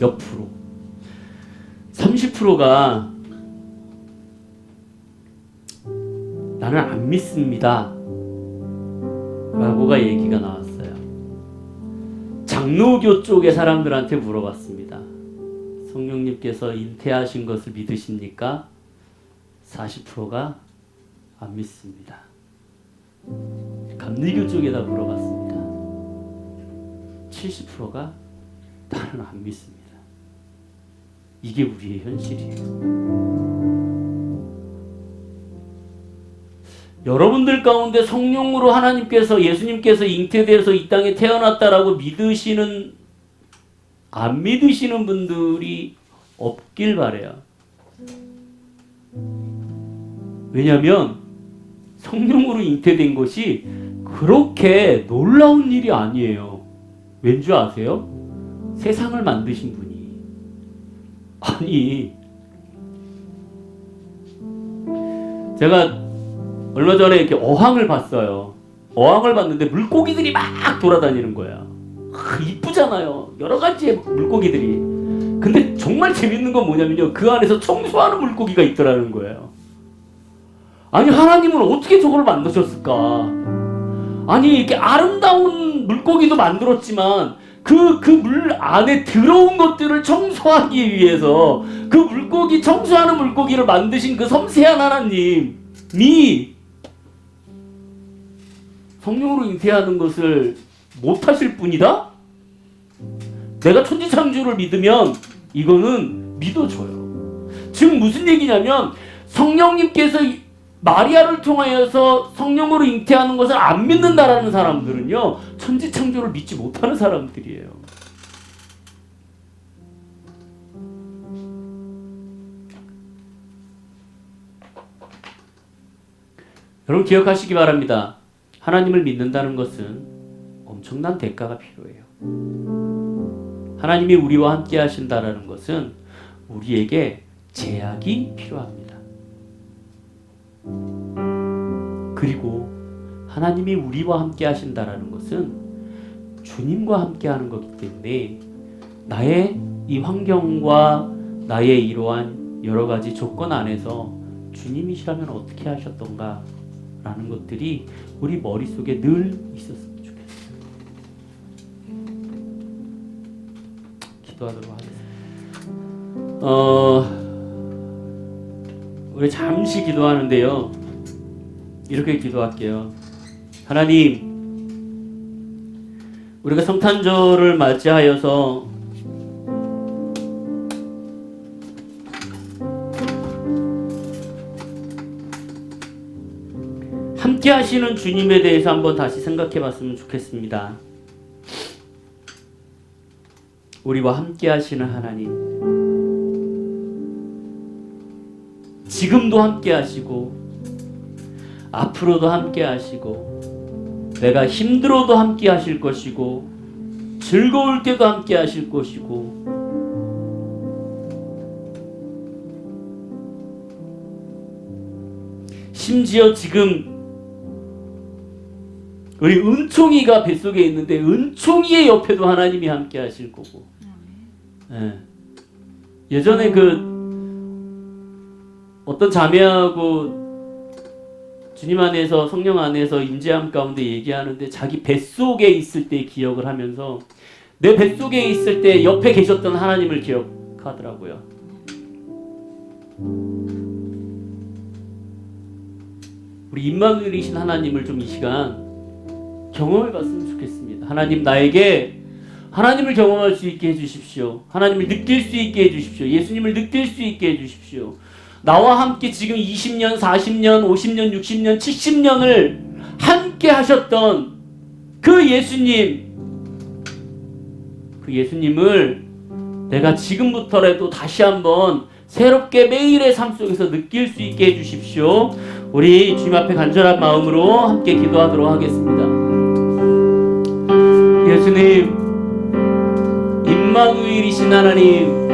몇 프로? 30%가 나는 안 믿습니다 라고가 얘기가 나왔어요. 장로교 쪽의 사람들한테 물어봤습니다. 성령님께서 잉태하신 것을 믿으십니까? 40%가 안 믿습니다. 감리교 쪽에다 물어봤습니다. 70%가 나는 안 믿습니다. 이게 우리의 현실이에요. 여러분들 가운데 성령으로 하나님께서 예수님께서 잉태되어서 이 땅에 태어났다라고 믿으시는 안 믿으시는 분들이 없길 바래요. 왜냐하면 성령으로 잉태된 것이 그렇게 놀라운 일이 아니에요. 왠 줄 아세요? 세상을 만드신 분이. 아니, 제가 얼마 전에 이렇게 어항을 봤어요. 어항을 봤는데 물고기들이 막 돌아다니는 거야. 이쁘잖아요. 여러 가지의 물고기들이. 근데 정말 재밌는 건 뭐냐면요. 그 안에서 청소하는 물고기가 있더라는 거예요. 아니, 하나님은 어떻게 저걸 만드셨을까? 아니, 이렇게 아름다운 물고기도 만들었지만 그 물 안에 들어온 것들을 청소하기 위해서 그 물고기, 청소하는 물고기를 만드신 그 섬세한 하나님이 성령으로 잉태하는 것을 못하실 분이다? 내가 천지창조를 믿으면 이거는 믿어줘요. 즉 무슨 얘기냐면 성령님께서 마리아를 통하여서 성령으로 잉태하는 것을 안 믿는다라는 사람들은요, 천지창조를 믿지 못하는 사람들이에요. 여러분 기억하시기 바랍니다. 하나님을 믿는다는 것은 엄청난 대가가 필요해요. 하나님이 우리와 함께 하신다는 것은 우리에게 제약이 필요합니다. 그리고 하나님이 우리와 함께 하신다는 것은 주님과 함께 하는 것이기 때문에 나의 이 환경과 나의 이러한 여러 가지 조건 안에서 주님이시라면 어떻게 하셨던가 라는 것들이 우리 머릿속에 늘 있었으면 좋겠어요. 기도하도록 하겠습니다. 우리 잠시 기도하는데요. 이렇게 기도할게요. 하나님, 우리가 성탄절을 맞이하여서 함께 하시는 주님에 대해서 한번 다시 생각해 봤으면 좋겠습니다. 우리와 함께 하시는 하나님, 지금도 함께 하시고 앞으로도 함께 하시고 내가 힘들어도 함께 하실 것이고 즐거울 때도 함께 하실 것이고 심지어 지금 우리 은총이가 뱃속에 있는데 은총이의 옆에도 하나님이 함께 하실 거고. 예. 예전에 어떤 자매하고 주님 안에서 성령 안에서 임재함 가운데 얘기하는데 자기 뱃속에 있을 때 기억을 하면서 내 뱃속에 있을 때 옆에 계셨던 하나님을 기억하더라고요. 우리 임마누엘이신 하나님을 좀 이 시간 경험해 봤으면 좋겠습니다. 하나님, 나에게 하나님을 경험할 수 있게 해주십시오. 하나님을 느낄 수 있게 해주십시오. 예수님을 느낄 수 있게 해주십시오. 나와 함께 지금 20년, 40년, 50년, 60년, 70년을 함께 하셨던 그 예수님을 내가 지금부터라도 다시 한번 새롭게 매일의 삶 속에서 느낄 수 있게 해주십시오. 우리 주님 앞에 간절한 마음으로 함께 기도하도록 하겠습니다. 예수님, 임마누엘이신 하나님,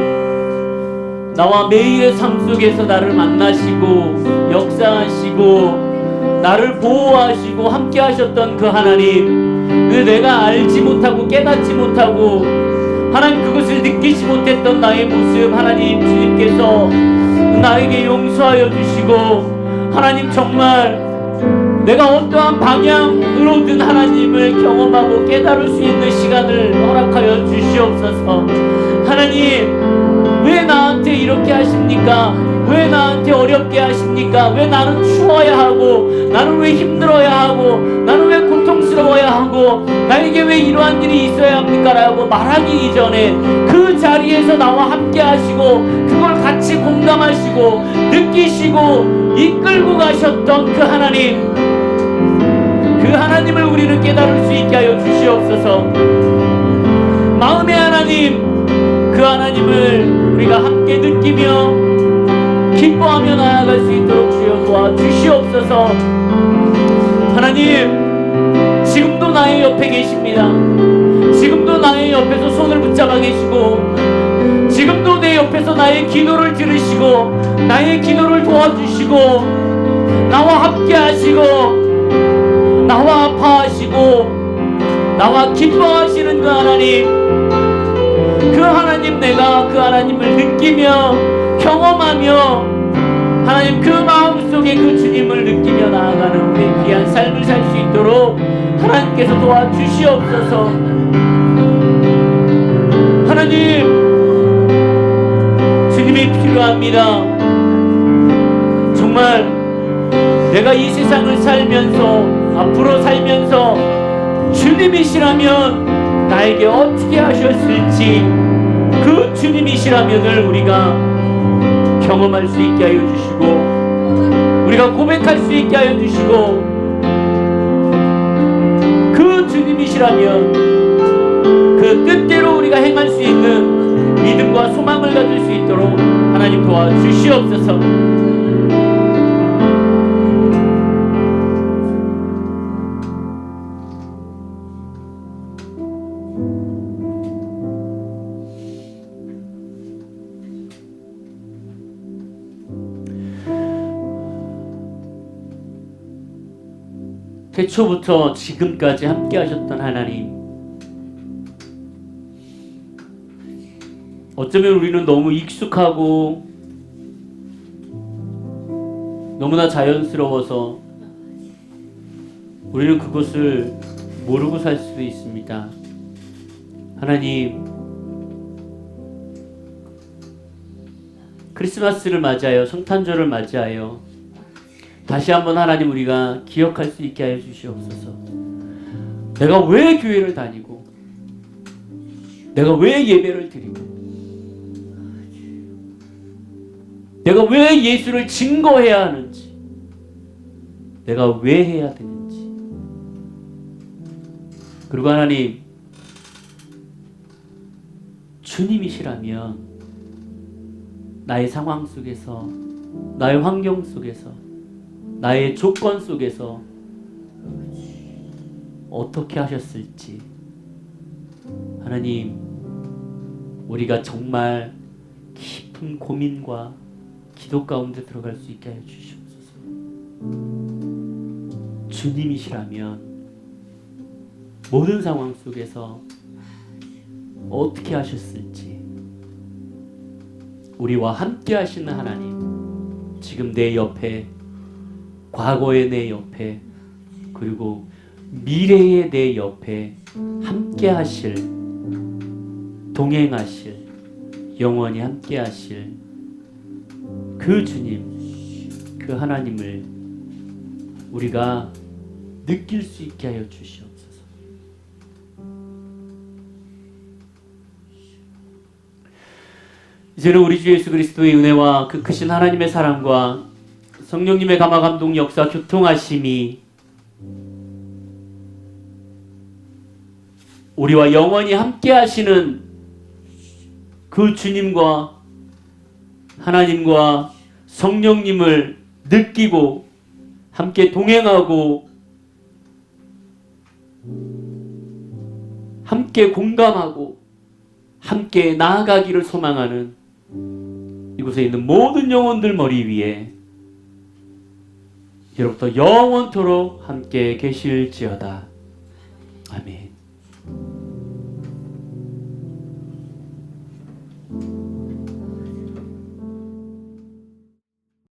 나와 매일의 삶 속에서 나를 만나시고 역사하시고 나를 보호하시고 함께 하셨던 그 하나님, 내가 알지 못하고 깨닫지 못하고 하나님 그것을 느끼지 못했던 나의 모습, 하나님 주님께서 나에게 용서하여 주시고 하나님 정말 내가 어떠한 방향으로든 하나님을 경험하고 깨달을 수 있는 시간을 허락하여 주시옵소서. 하나님, 왜 나한테 이렇게 하십니까? 왜 나한테 어렵게 하십니까? 왜 나는 추워야 하고 나는 왜 힘들어야 하고 나는 왜 고통스러워야 자연스러워야 하고 나에게 왜 이러한 일이 있어야 합니까? 라고 말하기 이전에 그 자리에서 나와 함께 하시고 그걸 같이 공감하시고 느끼시고 이끌고 가셨던 그 하나님을 우리는 깨달을 수 있게 하여 주시옵소서. 마음의 하나님, 그 하나님을 우리가 함께 느끼며 기뻐하며 나아갈 수 있도록 주여 도와주시옵소서. 하나님, 지금도 나의 옆에 계십니다. 지금도 나의 옆에서 손을 붙잡아 계시고 지금도 내 옆에서 나의 기도를 들으시고 나의 기도를 도와주시고 나와 함께 하시고 나와 아파하시고 나와 기뻐하시는 그 하나님, 내가 그 하나님을 느끼며 경험하며 하나님 그 마음속에 그 주님을 느끼며 나아가는 우리의 귀한 삶을 살 수 있도록 하나님께서 도와주시옵소서. 하나님, 주님이 필요합니다. 정말 내가 이 세상을 살면서 앞으로 살면서 주님이시라면 나에게 어떻게 하셨을지 그 주님이시라면을 우리가 경험할 수 있게 하여 주시고 우리가 고백할 수 있게 하여 주시고 그 주님이시라면 그 뜻대로 우리가 행할 수 있는 믿음과 소망을 가질 수 있도록 하나님 도와주시옵소서. 태초부터 지금까지 함께 하셨던 하나님, 어쩌면 우리는 너무 익숙하고 너무나 자연스러워서 우리는 그것을 모르고 살 수도 있습니다. 하나님, 크리스마스를 맞이하여 성탄절을 맞이하여 다시 한번 하나님 우리가 기억할 수 있게 하여 주시옵소서. 내가 왜 교회를 다니고 내가 왜 예배를 드리고 내가 왜 예수를 증거해야 하는지 내가 왜 해야 되는지. 그리고 하나님, 주님이시라면 나의 상황 속에서 나의 환경 속에서 나의 조건 속에서 어떻게 하셨을지 하나님, 우리가 정말 깊은 고민과 기도 가운데 들어갈 수 있게 하여 주시옵소서. 주님이시라면 모든 상황 속에서 어떻게 하셨을지 우리와 함께 하시는 하나님, 지금 내 옆에, 과거의 내 옆에, 그리고 미래의 내 옆에 함께 하실, 동행하실, 영원히 함께 하실 그 주님, 그 하나님을 우리가 느낄 수 있게 하여 주시옵소서. 이제는 우리 주 예수 그리스도의 은혜와 그 크신 하나님의 사랑과 성령님의 감화 감동 역사 교통하심이 우리와 영원히 함께 하시는 그 주님과 하나님과 성령님을 느끼고 함께 동행하고 함께 공감하고 함께 나아가기를 소망하는 이곳에 있는 모든 영혼들 머리 위에 이로부터 영원토록 함께 계실지어다. 아멘.